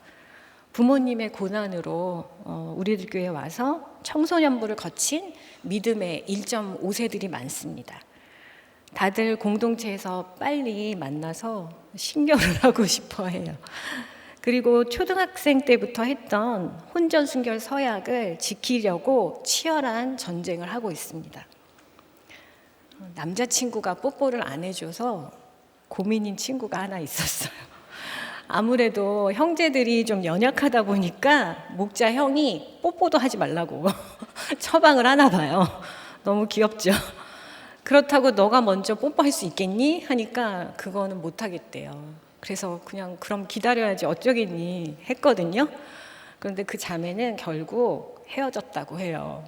부모님의 고난으로 우리들 교회에 와서 청소년부를 거친 믿음의 1.5세들이 많습니다. 다들 공동체에서 빨리 만나서 신결을 하고 싶어 해요. 그리고 초등학생 때부터 했던 혼전순결 서약을 지키려고 치열한 전쟁을 하고 있습니다. 남자친구가 뽀뽀를 안 해줘서 고민인 친구가 하나 있었어요. 아무래도 형제들이 좀 연약하다 보니까 목자 형이 뽀뽀도 하지 말라고 처방을 하나 봐요. 너무 귀엽죠? 그렇다고 너가 먼저 뽀뽀할 수 있겠니? 하니까 그거는 못 하겠대요. 그래서 그냥 그럼 기다려야지 어쩌겠니 했거든요. 그런데 그 자매는 결국 헤어졌다고 해요.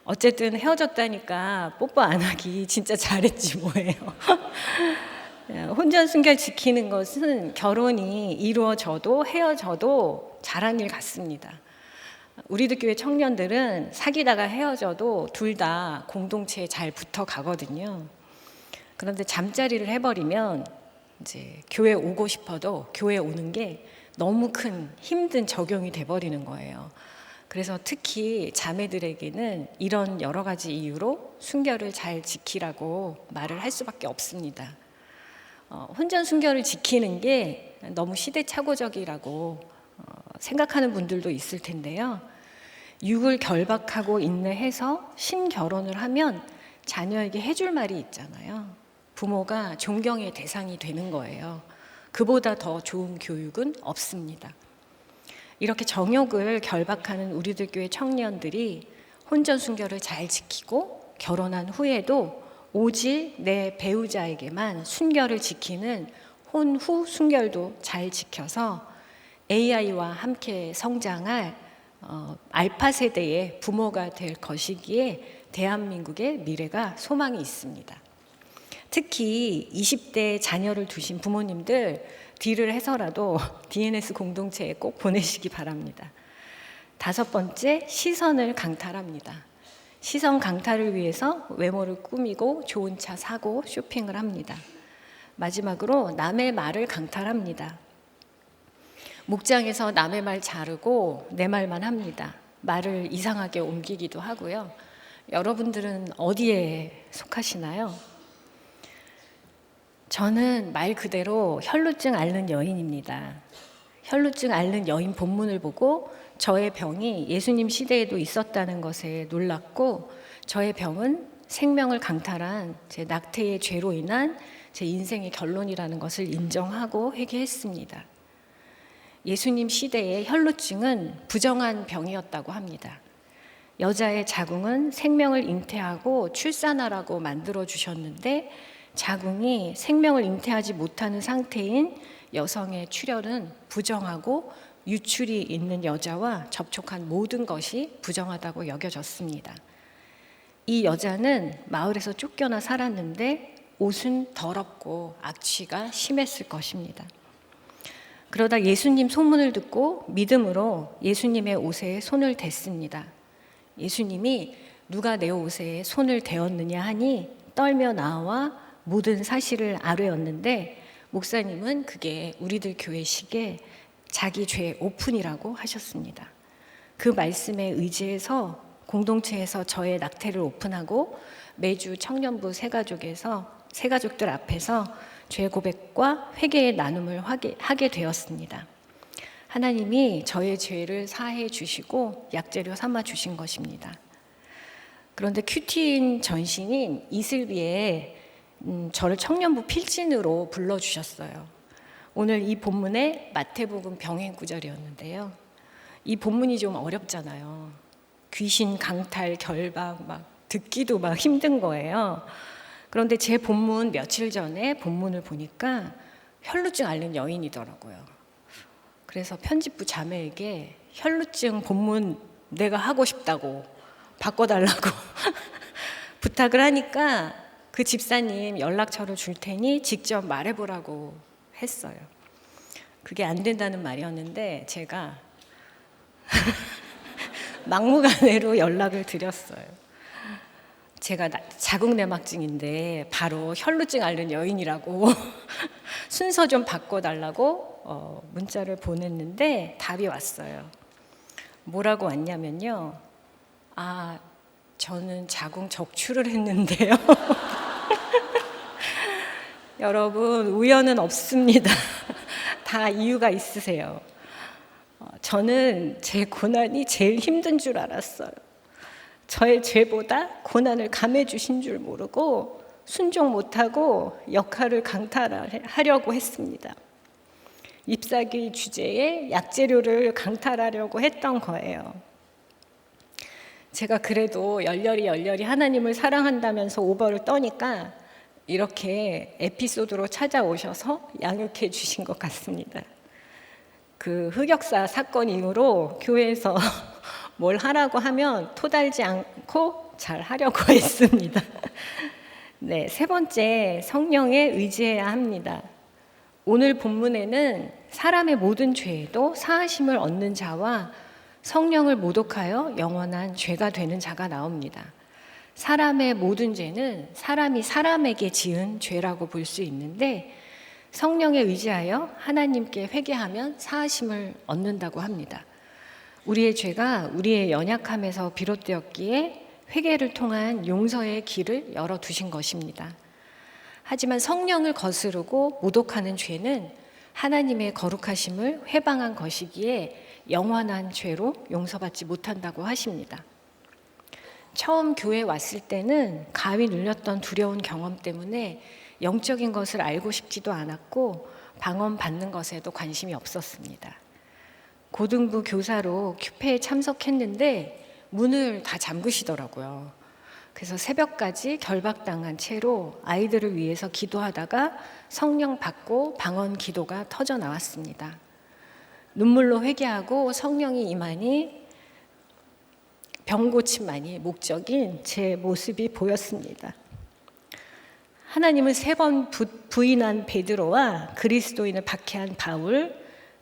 어쨌든 헤어졌다니까 뽀뽀 안 하기 진짜 잘했지 뭐예요. 혼전순결 지키는 것은 결혼이 이루어져도 헤어져도 잘한 일 같습니다. 우리들 교회 청년들은 사귀다가 헤어져도 둘 다 공동체에 잘 붙어 가거든요. 그런데 잠자리를 해버리면 이제 교회 오고 싶어도 교회 오는 게 너무 큰 힘든 적용이 돼버리는 거예요. 그래서 특히 자매들에게는 이런 여러 가지 이유로 순결을 잘 지키라고 말을 할 수밖에 없습니다. 혼전 순결을 지키는 게 너무 시대착오적이라고 생각하는 분들도 있을 텐데요. 육을 결박하고 인내해서 신결혼을 하면 자녀에게 해줄 말이 있잖아요. 부모가 존경의 대상이 되는 거예요. 그보다 더 좋은 교육은 없습니다. 이렇게 정욕을 결박하는 우리들 교회 청년들이 혼전 순결을 잘 지키고 결혼한 후에도 오직 내 배우자에게만 순결을 지키는 혼후 순결도 잘 지켜서 AI와 함께 성장할 알파 세대의 부모가 될 것이기에 대한민국의 미래가 소망이 있습니다. 특히 20대 자녀를 두신 부모님들 딜을 해서라도 DNS 공동체에 꼭 보내시기 바랍니다. 5번째, 시선을 강탈합니다. 시선 강탈을 위해서 외모를 꾸미고 좋은 차 사고 쇼핑을 합니다. 마지막으로 남의 말을 강탈합니다. 목장에서 남의 말 자르고 내 말만 합니다. 말을 이상하게 옮기기도 하고요. 여러분들은 어디에 속하시나요? 저는 말 그대로 혈루증 앓는 여인입니다. 혈루증 앓는 여인 본문을 보고 저의 병이 예수님 시대에도 있었다는 것에 놀랐고 저의 병은 생명을 강탈한 제 낙태의 죄로 인한 제 인생의 결론이라는 것을 인정하고 회개했습니다. 예수님 시대의 혈루증은 부정한 병이었다고 합니다. 여자의 자궁은 생명을 잉태하고 출산하라고 만들어 주셨는데 자궁이 생명을 잉태하지 못하는 상태인 여성의 출혈은 부정하고 유출이 있는 여자와 접촉한 모든 것이 부정하다고 여겨졌습니다. 이 여자는 마을에서 쫓겨나 살았는데 옷은 더럽고 악취가 심했을 것입니다. 그러다 예수님 소문을 듣고 믿음으로 예수님의 옷에 손을 댔습니다. 예수님이 누가 내 옷에 손을 대었느냐 하니 떨며 나와 모든 사실을 아뢰었는데 목사님은 그게 우리들 교회식에 자기 죄 오픈이라고 하셨습니다. 그 말씀에 의지해서 공동체에서 저의 낙태를 오픈하고 매주 청년부 새가족들 앞에서 죄 고백과 회개의 나눔을 하게 되었습니다. 하나님이 저의 죄를 사해 주시고 약재료 삼아 주신 것입니다. 그런데 큐티인 전신인 이슬비에 저를 청년부 필진으로 불러주셨어요. 오늘 이 본문에 마태복음 병행 구절이었는데요. 이 본문이 좀 어렵잖아요. 귀신 강탈 결박 막 듣기도 막 힘든 거예요. 그런데 제 본문 며칠 전에 본문을 보니까 혈루증 앓는 여인이더라고요. 그래서 편집부 자매에게 혈루증 본문 내가 하고 싶다고 바꿔달라고 부탁을 하니까 그 집사님 연락처를 줄 테니 직접 말해보라고 했어요. 그게 안 된다는 말이었는데 제가 막무가내로 연락을 드렸어요. 제가 자궁내막증인데 바로 혈루증 앓는 여인이라고 순서 좀 바꿔달라고 문자를 보냈는데 답이 왔어요. 뭐라고 왔냐면요. 아, 저는 자궁 적출을 했는데요. 여러분, 우연은 없습니다. 다 이유가 있으세요. 저는 제 고난이 제일 힘든 줄 알았어요. 저의 죄보다 고난을 감해 주신 줄 모르고 순종 못하고 역할을 강탈하려고 했습니다. 잎사귀 주제에 약재료를 강탈하려고 했던 거예요. 제가 그래도 열렬히 하나님을 사랑한다면서 오버를 떠니까 이렇게 에피소드로 찾아오셔서 양육해 주신 것 같습니다. 그 흑역사 사건 이후로 교회에서 뭘 하라고 하면 토달지 않고 잘 하려고 했습니다. 네, 세 번째, 성령에 의지해야 합니다. 오늘 본문에는 사람의 모든 죄에도 사하심을 얻는 자와 성령을 모독하여 영원한 죄가 되는 자가 나옵니다. 사람의 모든 죄는 사람이 사람에게 지은 죄라고 볼 수 있는데 성령에 의지하여 하나님께 회개하면 사하심을 얻는다고 합니다. 우리의 죄가 우리의 연약함에서 비롯되었기에 회개를 통한 용서의 길을 열어두신 것입니다. 하지만 성령을 거스르고 모독하는 죄는 하나님의 거룩하심을 회방한 것이기에 영원한 죄로 용서받지 못한다고 하십니다. 처음 교회에 왔을 때는 가위 눌렸던 두려운 경험 때문에 영적인 것을 알고 싶지도 않았고 방언받는 것에도 관심이 없었습니다. 고등부 교사로 큐페에 참석했는데 문을 다 잠그시더라고요. 그래서 새벽까지 결박당한 채로 아이들을 위해서 기도하다가 성령 받고 방언 기도가 터져 나왔습니다. 눈물로 회개하고 성령이 임하니 병 고침만이 목적인 제 모습이 보였습니다. 하나님을 3번 부인한 베드로와 그리스도인을 박해한 바울,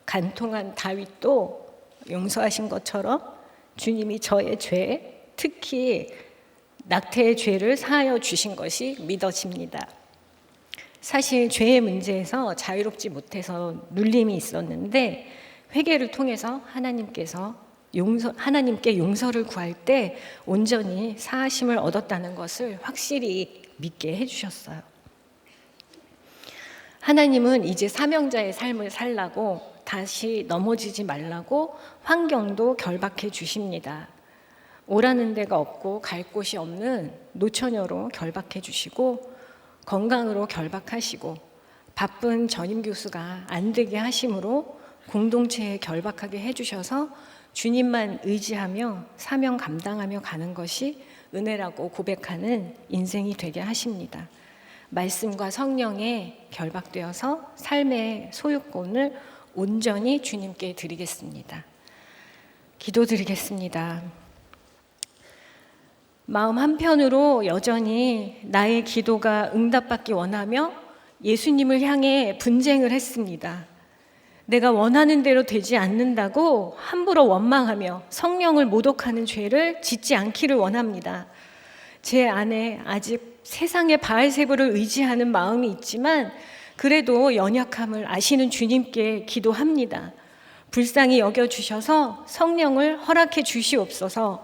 간통한 다윗도 용서하신 것처럼 주님이 저의 죄, 특히 낙태의 죄를 사하여 주신 것이 믿어집니다. 사실 죄의 문제에서 자유롭지 못해서 눌림이 있었는데 회개를 통해서 하나님께 용서를 구할 때 온전히 사하심을 얻었다는 것을 확실히 믿게 해주셨어요. 하나님은 이제 사명자의 삶을 살라고 다시 넘어지지 말라고 환경도 결박해 주십니다. 오라는 데가 없고 갈 곳이 없는 노처녀로 결박해 주시고 건강으로 결박하시고 바쁜 전임 교수가 안 되게 하심으로 공동체에 결박하게 해주셔서 주님만 의지하며 사명 감당하며 가는 것이 은혜라고 고백하는 인생이 되게 하십니다. 말씀과 성령에 결박되어서 삶의 소유권을 온전히 주님께 드리겠습니다. 기도드리겠습니다. 마음 한편으로 여전히 나의 기도가 응답받기 원하며 예수님을 향해 분쟁을 했습니다. 내가 원하는 대로 되지 않는다고 함부로 원망하며 성령을 모독하는 죄를 짓지 않기를 원합니다. 제 안에 아직 세상의 바알세부를 의지하는 마음이 있지만 그래도 연약함을 아시는 주님께 기도합니다. 불쌍히 여겨주셔서 성령을 허락해 주시옵소서.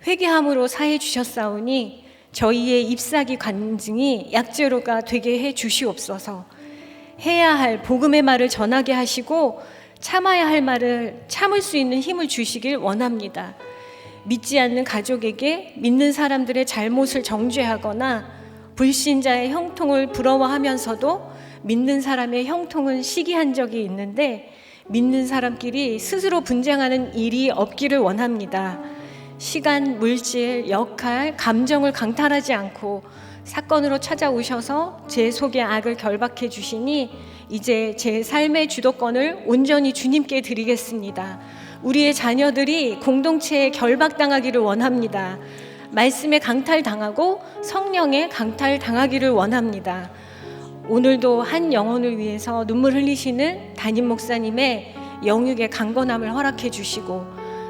회개함으로 사해 주셨사오니 저희의 잎사귀 간증이 약재료가 되게 해 주시옵소서. 해야 할 복음의 말을 전하게 하시고 참아야 할 말을 참을 수 있는 힘을 주시길 원합니다. 믿지 않는 가족에게 믿는 사람들의 잘못을 정죄하거나 불신자의 형통을 부러워하면서도 믿는 사람의 형통은 시기한 적이 있는데 믿는 사람끼리 스스로 분쟁하는 일이 없기를 원합니다. 시간, 물질, 역할, 감정을 강탈하지 않고 사건으로 찾아오셔서 제 속의 악을 결박해 주시니 이제 제 삶의 주도권을 온전히 주님께 드리겠습니다. 우리의 자녀들이 공동체에 결박당하기를 원합니다. 말씀에 강탈당하고 성령에 강탈당하기를 원합니다. 오늘도 한 영혼을 위해서 눈물 흘리시는 담임 목사님의 영육의 강건함을 허락해 주시고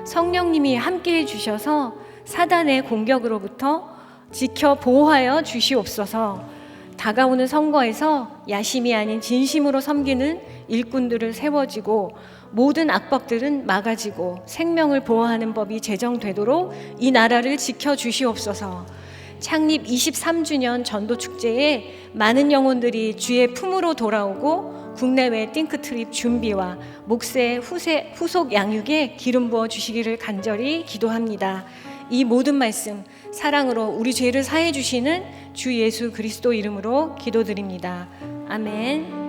성령님이 함께해 주셔서 사단의 공격으로부터 지켜 보호하여 주시옵소서. 다가오는 선거에서 야심이 아닌 진심으로 섬기는 일꾼들을 세워지고 모든 악법들은 막아지고 생명을 보호하는 법이 제정되도록 이 나라를 지켜 주시옵소서. 창립 23주년 전도축제에 많은 영혼들이 주의 품으로 돌아오고 국내외 띵크트립 준비와 목세 후속 양육에 기름 부어 주시기를 간절히 기도합니다. 이 모든 말씀 사랑으로 우리 죄를 사해 주시는 주 예수 그리스도 이름으로 기도드립니다. 아멘.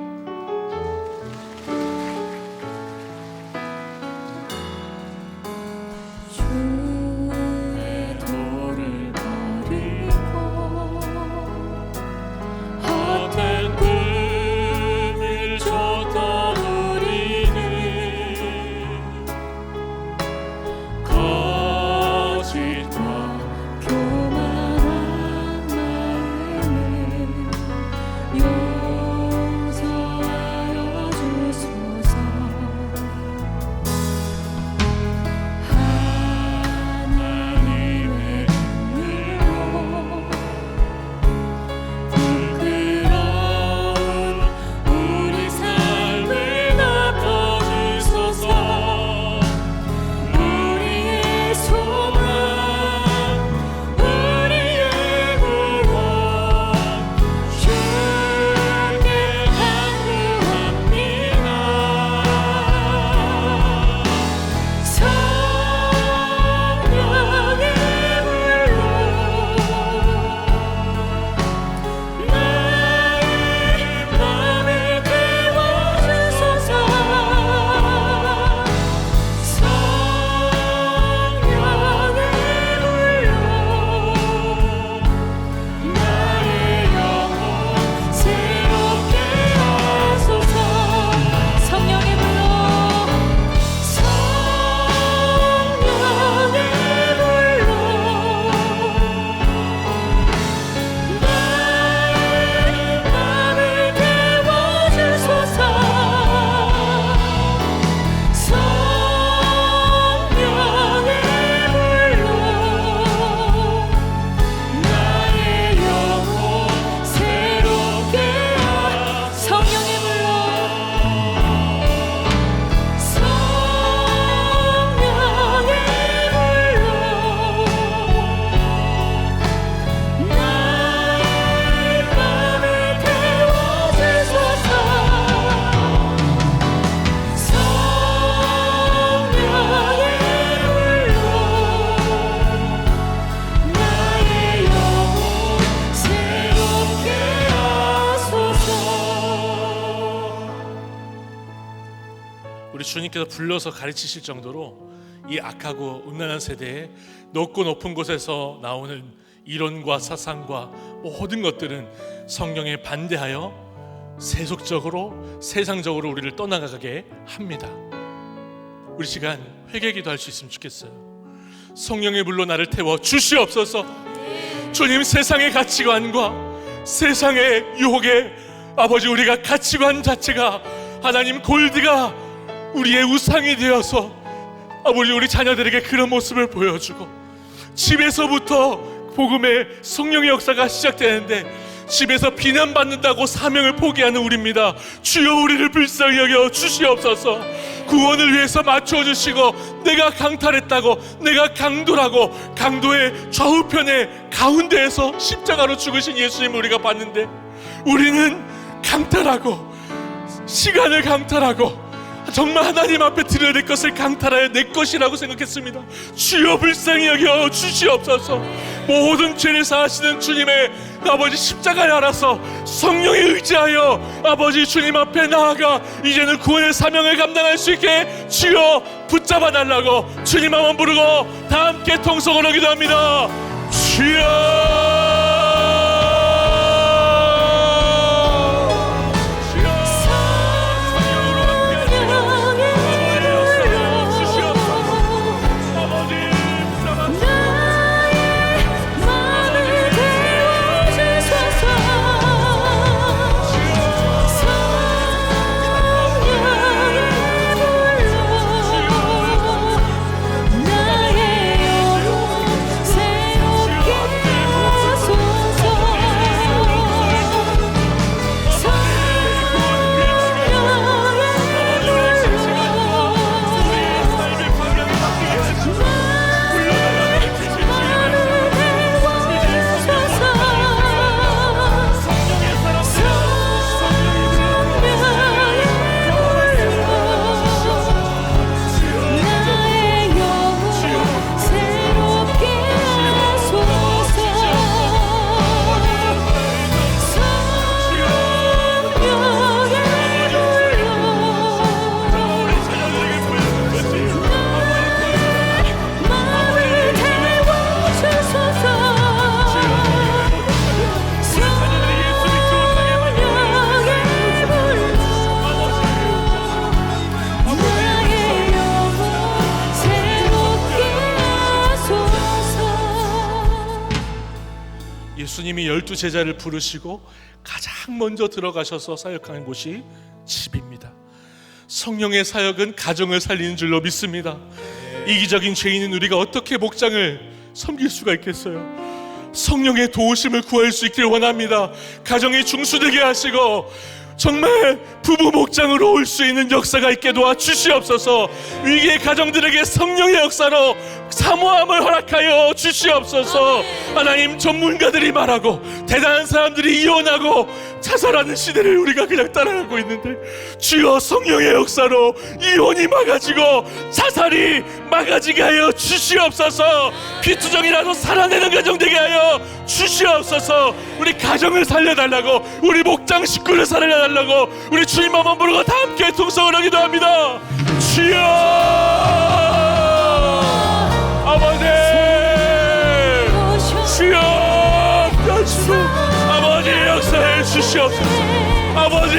우리 주님께서 불러서 가르치실 정도로 이 악하고 음란한 세대에 높고 높은 곳에서 나오는 이론과 사상과 모든 것들은 성령에 반대하여 세속적으로 세상적으로 우리를 떠나가게 합니다. 우리 시간 회개기도 할 수 있으면 좋겠어요. 성령의 불로 나를 태워 주시옵소서. 주님, 세상의 가치관과 세상의 유혹에 아버지, 우리가 가치관 자체가 하나님 골드가 우리의 우상이 되어서 아버지, 우리 자녀들에게 그런 모습을 보여주고 집에서부터 복음의 성령의 역사가 시작되는데 집에서 비난받는다고 사명을 포기하는 우리입니다. 주여, 우리를 불쌍히 여겨 주시옵소서. 구원을 위해서 맞춰주시고 내가 강탈했다고, 내가 강도라고 강도의 좌우편에 가운데에서 십자가로 죽으신 예수님을 우리가 봤는데 우리는 강탈하고 시간을 강탈하고 정말 하나님 앞에 드려야 될 것을 강탈하여 내 것이라고 생각했습니다. 주여, 불쌍히 여겨 주시옵소서. 모든 죄를 사하시는 주님의 아버지 십자가를 알아서 성령에 의지하여 아버지 주님 앞에 나아가 이제는 구원의 사명을 감당할 수 있게 주여 붙잡아 달라고 주님 한번 부르고 다 함께 통성으로 기도합니다. 주여. 예수님이 12제자를 부르시고 가장 먼저 들어가셔서 사역하는 곳이 집입니다. 성령의 사역은 가정을 살리는 줄로 믿습니다. 이기적인 죄인인 우리가 어떻게 목장을 섬길 수가 있겠어요? 성령의 도우심을 구할 수 있기를 원합니다. 가정이 중수되게 하시고 정말 부부 목장으로 올 수 있는 역사가 있게 도와주시옵소서. 위기의 가정들에게 성령의 역사로 사모함을 허락하여 주시옵소서. 하나님, 전문가들이 말하고 대단한 사람들이 이혼하고 자살하는 시대를 우리가 그냥 따라가고 있는데 주여 성령의 역사로 이혼이 막아지고 자살이 막아지게 하여 주시옵소서. 피투정이라도 살아내는 가정 되게 하여 주시옵소서. 우리 가정을 살려달라고, 우리 목장 식구를 살려달라고 우리 주님 한번 부르고 다 함께 통성을 하기도 합니다. 주여 아버지, 주여 주여 아버지 역사해 주시옵소서. 아버지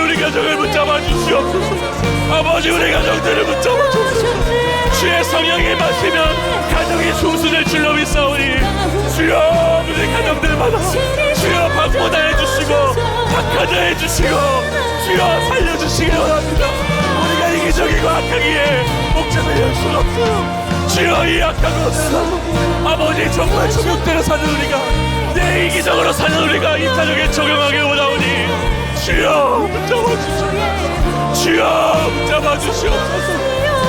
우리 가정을 붙잡아 주시옵소서. 아버지 우리 가정들을 붙잡아 주옵소서. 주의 성령이 마시면 가정이 중수될 줄로 믿사오니 주여 우리 가정들마다 주여 방보다 해주시고 박하자 해주시고 주여 살려주시기 원합니다. 우리가 이기적이고 악하기에 목장을 열 수는 없어요. 주여 이 악한 것은 아버지 정말 적용대로 사는 우리가, 내 이기적으로 사는 우리가 이타적에 적용하기 원하오니 주여 붙잡아 주시옵소서. 주여 붙잡아 주시옵소서.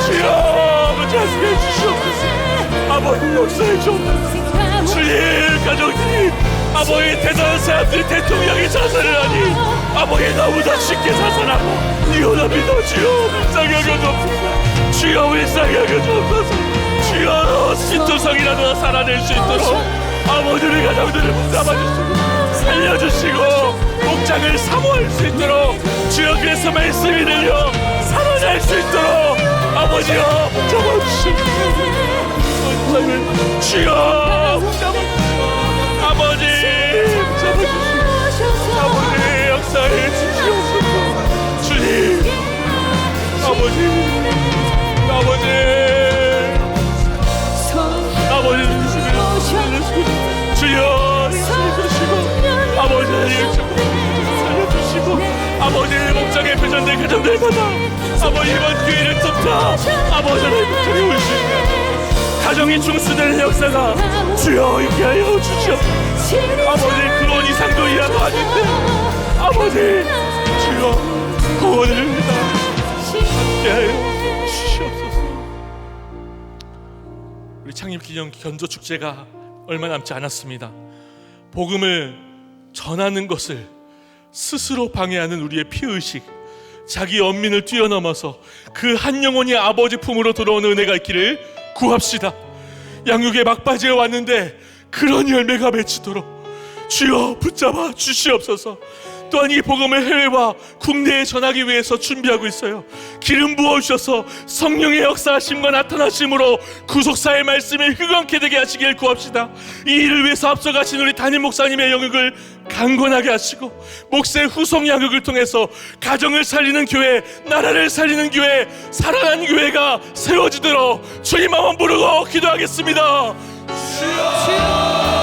주여 붙잡게 주시옵소서. 아버지 역사해 주옵소서. 주님 가족들이 아버지 대단한 사람들이 대통령이 자살을 하니 아버지 너무나 쉽게 자살하고 이혼합니다. 주여 불쌍히 여겨주옵소서. 주여 불쌍히 여겨주옵소서. 주여 신투성이라도 살아낼 수 있도록 아버지 우리 가정들을 붙잡아주시고 살려주시고 목장을 사모할 수 있도록 주여 그래서 말씀이 들려 살아날 수 있도록 아버지여 붙잡아주시고 주여 붙잡아주시고 아버지 붙잡아주시고 아버지 역사해 주시옵소서. 주님 아버지 주여 살려주시고 아버지 살려주시고 아버지 목장의 표전들 가정들마다 아버지 이번 기회를 쫓아 아버지 의 목장에 올 수 있게 가정이 중수되는 역사가 주여 있게 하여 주시옵소서. 아버지 그런 이상도 이하도 아닌데 아버지 주여 구원을 함께 하여 주시옵소서. 우리 창립기념 견조축제가 얼마 남지 않았습니다. 복음을 전하는 것을 스스로 방해하는 우리의 피의식, 자기 연민을 뛰어넘어서 그 한 영혼이 아버지 품으로 돌아오는 은혜가 있기를 구합시다. 양육의 막바지에 왔는데 그런 열매가 맺히도록 주여 붙잡아 주시옵소서. 또한 이 복음을 해외와 국내에 전하기 위해서 준비하고 있어요. 기름 부어주셔서 성령의 역사하심과 나타나심으로 구속사의 말씀이 흑암케 되게 하시길 구합시다. 이 일을 위해서 앞서가신 우리 담임 목사님의 영역을 강건하게 하시고 목사의 후속 양육을 통해서 가정을 살리는 교회, 나라를 살리는 교회, 살아난 교회가 세워지도록 주님 한번 부르고 기도하겠습니다. 주여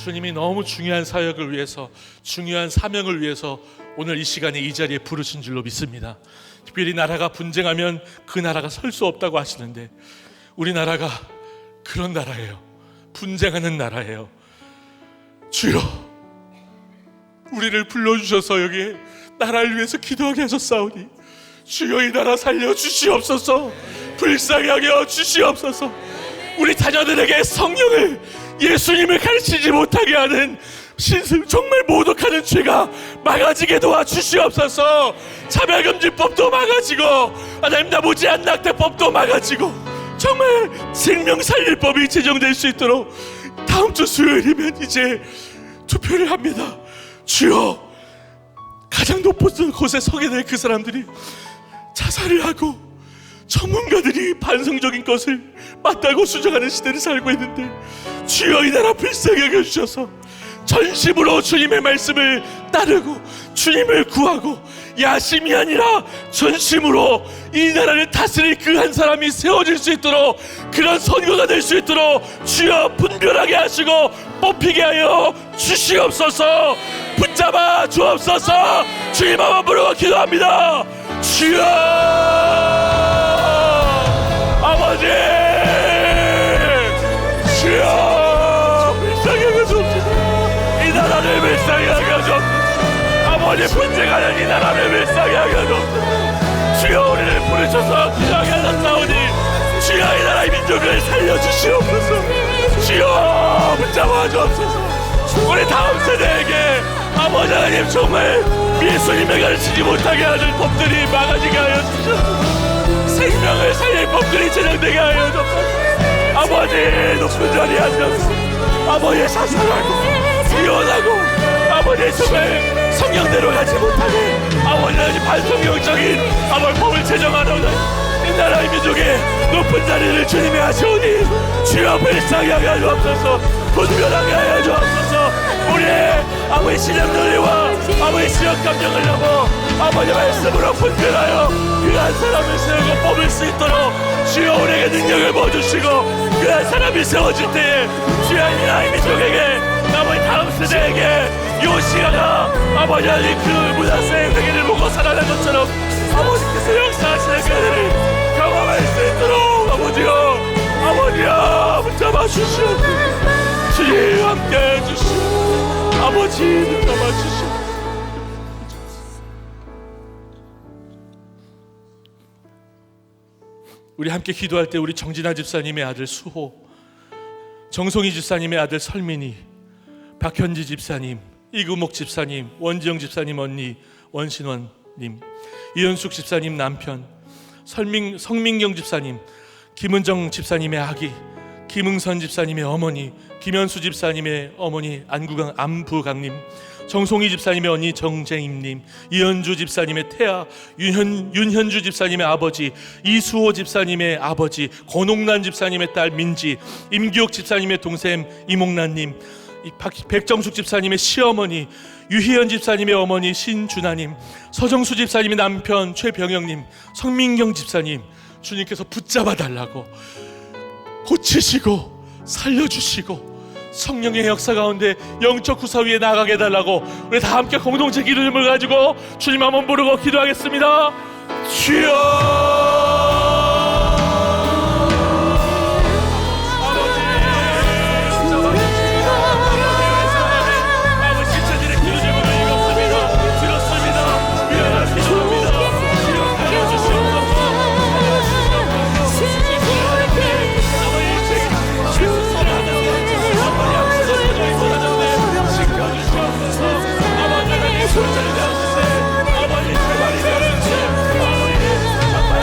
주님이 너무 중요한 사역을 위해서, 중요한 사명을 위해서 오늘 이 시간에 이 자리에 부르신 줄로 믿습니다. 특별히 나라가 분쟁하면 그 나라가 설 수 없다고 하시는데 우리나라가 그런 나라예요. 분쟁하는 나라예요. 주여, 우리를 불러주셔서 여기 나라를 위해서 기도하게 하셨사오니 주여, 이 나라 살려주시옵소서. 불쌍히 여겨 주시옵소서. 우리 자녀들에게 성령을, 예수님을 가르치지 못하게 하는 정말 모독하는 죄가 막아지게 도와주시옵소서. 차별금지법도 막아지고, 하나님 나무제한 낙태법도 막아지고, 정말 생명살릴법이 제정될 수 있도록 다음 주 수요일이면 이제 투표를 합니다. 주여, 가장 높은 곳에 서게 될 그 사람들이 자살을 하고 전문가들이 반성적인 것을 맞다고 주장하는 시대를 살고 있는데 주여, 이 나라 불쌍히 여겨주셔서 전심으로 주님의 말씀을 따르고 주님을 구하고 야심이 아니라 전심으로 이 나라를 다스릴 그 한 사람이 세워질 수 있도록, 그런 선거가 될 수 있도록 주여 분별하게 하시고 뽑히게 하여 주시옵소서. 붙잡아 주옵소서. 주님 한번 부르고 기도합니다. 주여, 아버지, 주여, 불쌍히 여겨주옵소서. 이 나라를 불쌍히 여겨주옵소서. 아버지, 분쟁하는 이 나라를 불쌍히 여겨주옵소서. 주여, 우리를 부르셔서 기도하게 하셨사오니 주여, 이 나라의 민족을 살려주시옵소서. 주여, 붙잡아 주옵소서. 우리 다음 세대에게 아버지 하나님 정말 예수님을 가르치지 못하게 하는 법들이 막아지게 하여 주시옵소서. 생명을 살릴 법들이 제정되게 하여 주옵소서. 아버지, 높은 자리에 앉아서 아버지 사랑하고 이혼하고 아버지 정말 성령대로 가지 못하게 아버지 하나님 반성경적인 아버지 법을 제정하는 이 나라의 민족의 높은 자리를 주님이 하시오니 주여 불쌍히 하여 주옵소서. 분별하게 하여 주옵소서. 우리의 아버지 신앙 논리와 아버지 신앙 감정을 넘어 아버지 말씀으로 분별하여 그 한 사람을 세우고 뽑을 수 있도록 주여 우리에게 능력을 부어주시고 그 한 사람이 세워질 때에 주여 이 나라의 민족에게 아버지 다음 세대에게 요시아가 아버지 하나님 그 문화세의 회개를 보고 살아난 것처럼 아버지께서 역사하시는 그들을 경험할 수 있도록 아버지여 붙잡아 주시옵소서. 주님 함께 해주시옵소서. 아버지 붙잡아 주시옵소서. 우리 함께 기도할 때 우리 정진아 집사님의 아들 수호, 정송이 집사님의 아들 설민이, 박현지 집사님, 이구목 집사님, 원지영 집사님 언니 원신원님, 이현숙 집사님 남편, 성민경 집사님, 김은정 집사님의 아기, 김응선 집사님의 어머니, 김현수 집사님의 어머니 안부강님, 정송이 집사님의 언니 정재임님, 이현주 집사님의 태아, 윤현주 집사님의 아버지, 이수호 집사님의 아버지, 권옥란 집사님의 딸 민지, 임기옥 집사님의 동생 이목란님, 백정숙 집사님의 시어머니, 유희연 집사님의 어머니 신준하님, 서정수 집사님의 남편 최병영님, 성민경 집사님, 주님께서 붙잡아 달라고, 고치시고 살려주시고 성령의 역사 가운데 영적 구사 위에 나가게 해달라고 우리 다 함께 공동체 기도를 가지고 주님 한번 부르고 기도하겠습니다. 주여, 아버지 제발이 되었지. 아버지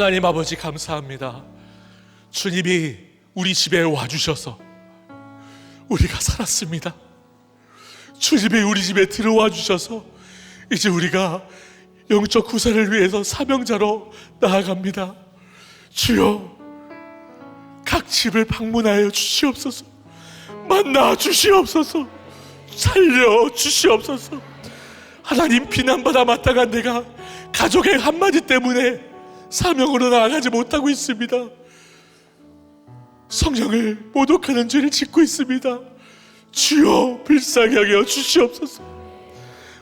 하나님 아버지 감사합니다. 주님이 우리 집에 와주셔서 우리가 살았습니다. 주님이 우리 집에 들어와 주셔서 이제 우리가 영적 구세를 위해서 사명자로 나아갑니다. 주여, 각 집을 방문하여 주시옵소서. 만나 주시옵소서. 살려 주시옵소서. 하나님, 비난받아 마땅한 내가 가족의 한마디 때문에 사명으로 나아가지 못하고 있습니다. 성령을 모독하는 죄를 짓고 있습니다. 주여, 불쌍히 여겨 주시옵소서.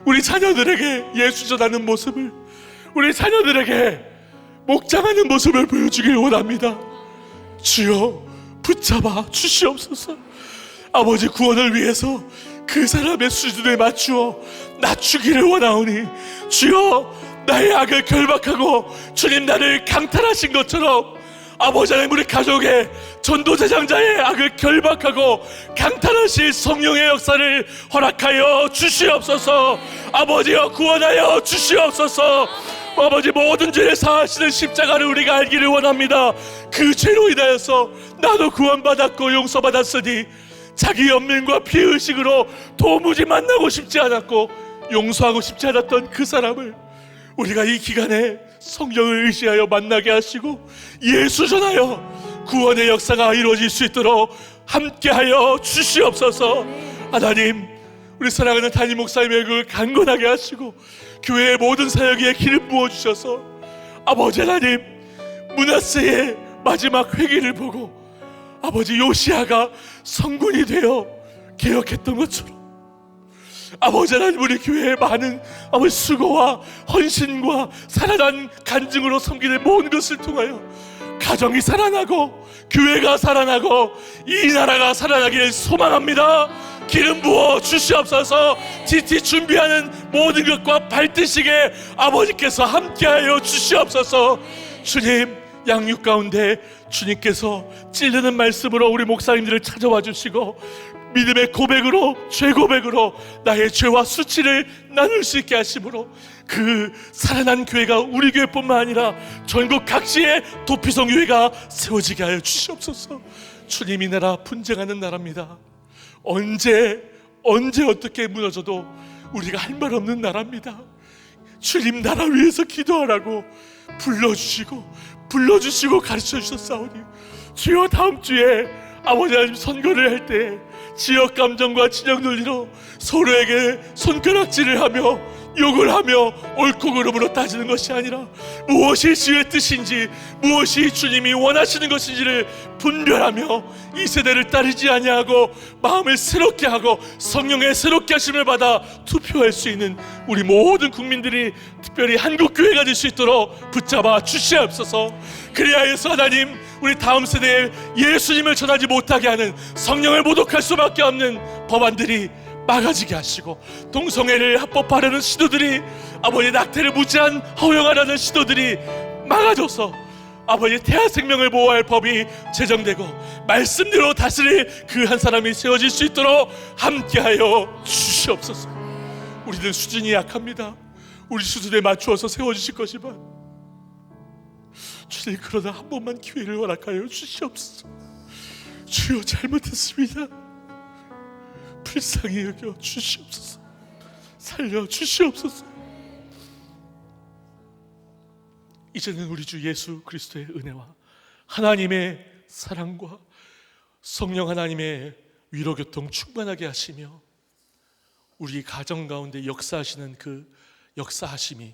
우리 자녀들에게 예수 전하는 모습을, 우리 자녀들에게 목장하는 모습을 보여주길 원합니다. 주여, 붙잡아 주시옵소서. 아버지, 구원을 위해서 그 사람의 수준에 맞추어 낮추기를 원하오니 주여, 나의 악을 결박하고 주님 나를 강탈하신 것처럼 아버지 하나님, 우리 가족의 전도대장자의 악을 결박하고 강탈하실 성령의 역사를 허락하여 주시옵소서. 아버지여, 구원하여 주시옵소서. 아버지, 모든 죄를 사하시는 십자가를 우리가 알기를 원합니다. 그 죄로 인하여서 나도 구원받았고 용서받았으니 자기 연민과 피의식으로 도무지 만나고 싶지 않았고 용서하고 싶지 않았던 그 사람을 우리가 이 기간에 성령을 의지하여 만나게 하시고 예수 전하여 구원의 역사가 이루어질 수 있도록 함께하여 주시옵소서. 하나님, 우리 사랑하는 담임 목사님의 그 강건하게 하시고 교회의 모든 사역에 기름 부어주셔서 아버지 하나님, 므낫세의 마지막 회개를 보고 아버지 요시아가 성군이 되어 개혁했던 것처럼 아버지 하나님, 우리 교회의 많은 아버지 수고와 헌신과 살아난 간증으로 섬기는 모든 것을 통하여 가정이 살아나고 교회가 살아나고 이 나라가 살아나기를 소망합니다. 기름 부어 주시옵소서. TT 준비하는 모든 것과 발드시게 아버지께서 함께하여 주시옵소서. 주님, 양육 가운데 주님께서 찔르는 말씀으로 우리 목사님들을 찾아와 주시고 믿음의 고백으로, 죄 고백으로 나의 죄와 수치를 나눌 수 있게 하심으로 그 살아난 교회가 우리 교회뿐만 아니라 전국 각지의 도피성 교회가 세워지게 하여 주시옵소서. 주님, 이 나라 분쟁하는 나라입니다. 언제 어떻게 무너져도 우리가 할 말 없는 나라입니다. 주님, 나라 위해서 기도하라고 불러주시고 가르쳐 주셨사오니 주여, 다음 주에 아버지 하나님 선거를 할 때 지역 감정과 진영 논리로 서로에게 손가락질을 하며 욕을 하며 옳고 그름으로 따지는 것이 아니라 무엇이 주의 뜻인지, 무엇이 주님이 원하시는 것인지를 분별하며 이 세대를 따르지 아니하고 마음을 새롭게 하고 성령의 새롭게 하심을 받아 투표할 수 있는 우리 모든 국민들이 특별히 한국교회가 될 수 있도록 붙잡아 주시옵소서. 그리하여서 하나님, 우리 다음 세대에 예수님을 전하지 못하게 하는, 성령을 모독할 수밖에 없는 법안들이 막아지게 하시고 동성애를 합법화하려는 시도들이, 아버지 낙태를 무제한 허용하려는 시도들이 막아져서 아버지 태아 생명을 보호할 법이 제정되고 말씀대로 다스릴 그 한 사람이 세워질 수 있도록 함께하여 주시옵소서. 우리는 수준이 약합니다. 우리 수준에 맞추어서 세워주실 것이지만 주님, 그러나 한 번만 기회를 허락하여 주시옵소서. 주여, 잘못했습니다. 불쌍히 여겨 주시옵소서. 살려 주시옵소서. 이제는 우리 주 예수 그리스도의 은혜와 하나님의 사랑과 성령 하나님의 위로교통 충만하게 하시며 우리 가정 가운데 역사하시는 그 역사하심이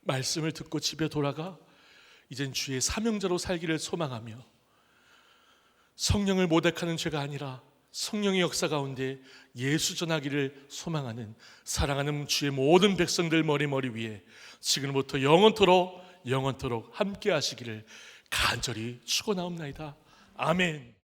말씀을 듣고 집에 돌아가 이젠 주의 사명자로 살기를 소망하며 성령을 모독하는 죄가 아니라 성령의 역사 가운데 예수 전하기를 소망하는 사랑하는 주의 모든 백성들 머리 위에 지금부터 영원토록 함께 하시기를 간절히 축원하옵나이다. 아멘.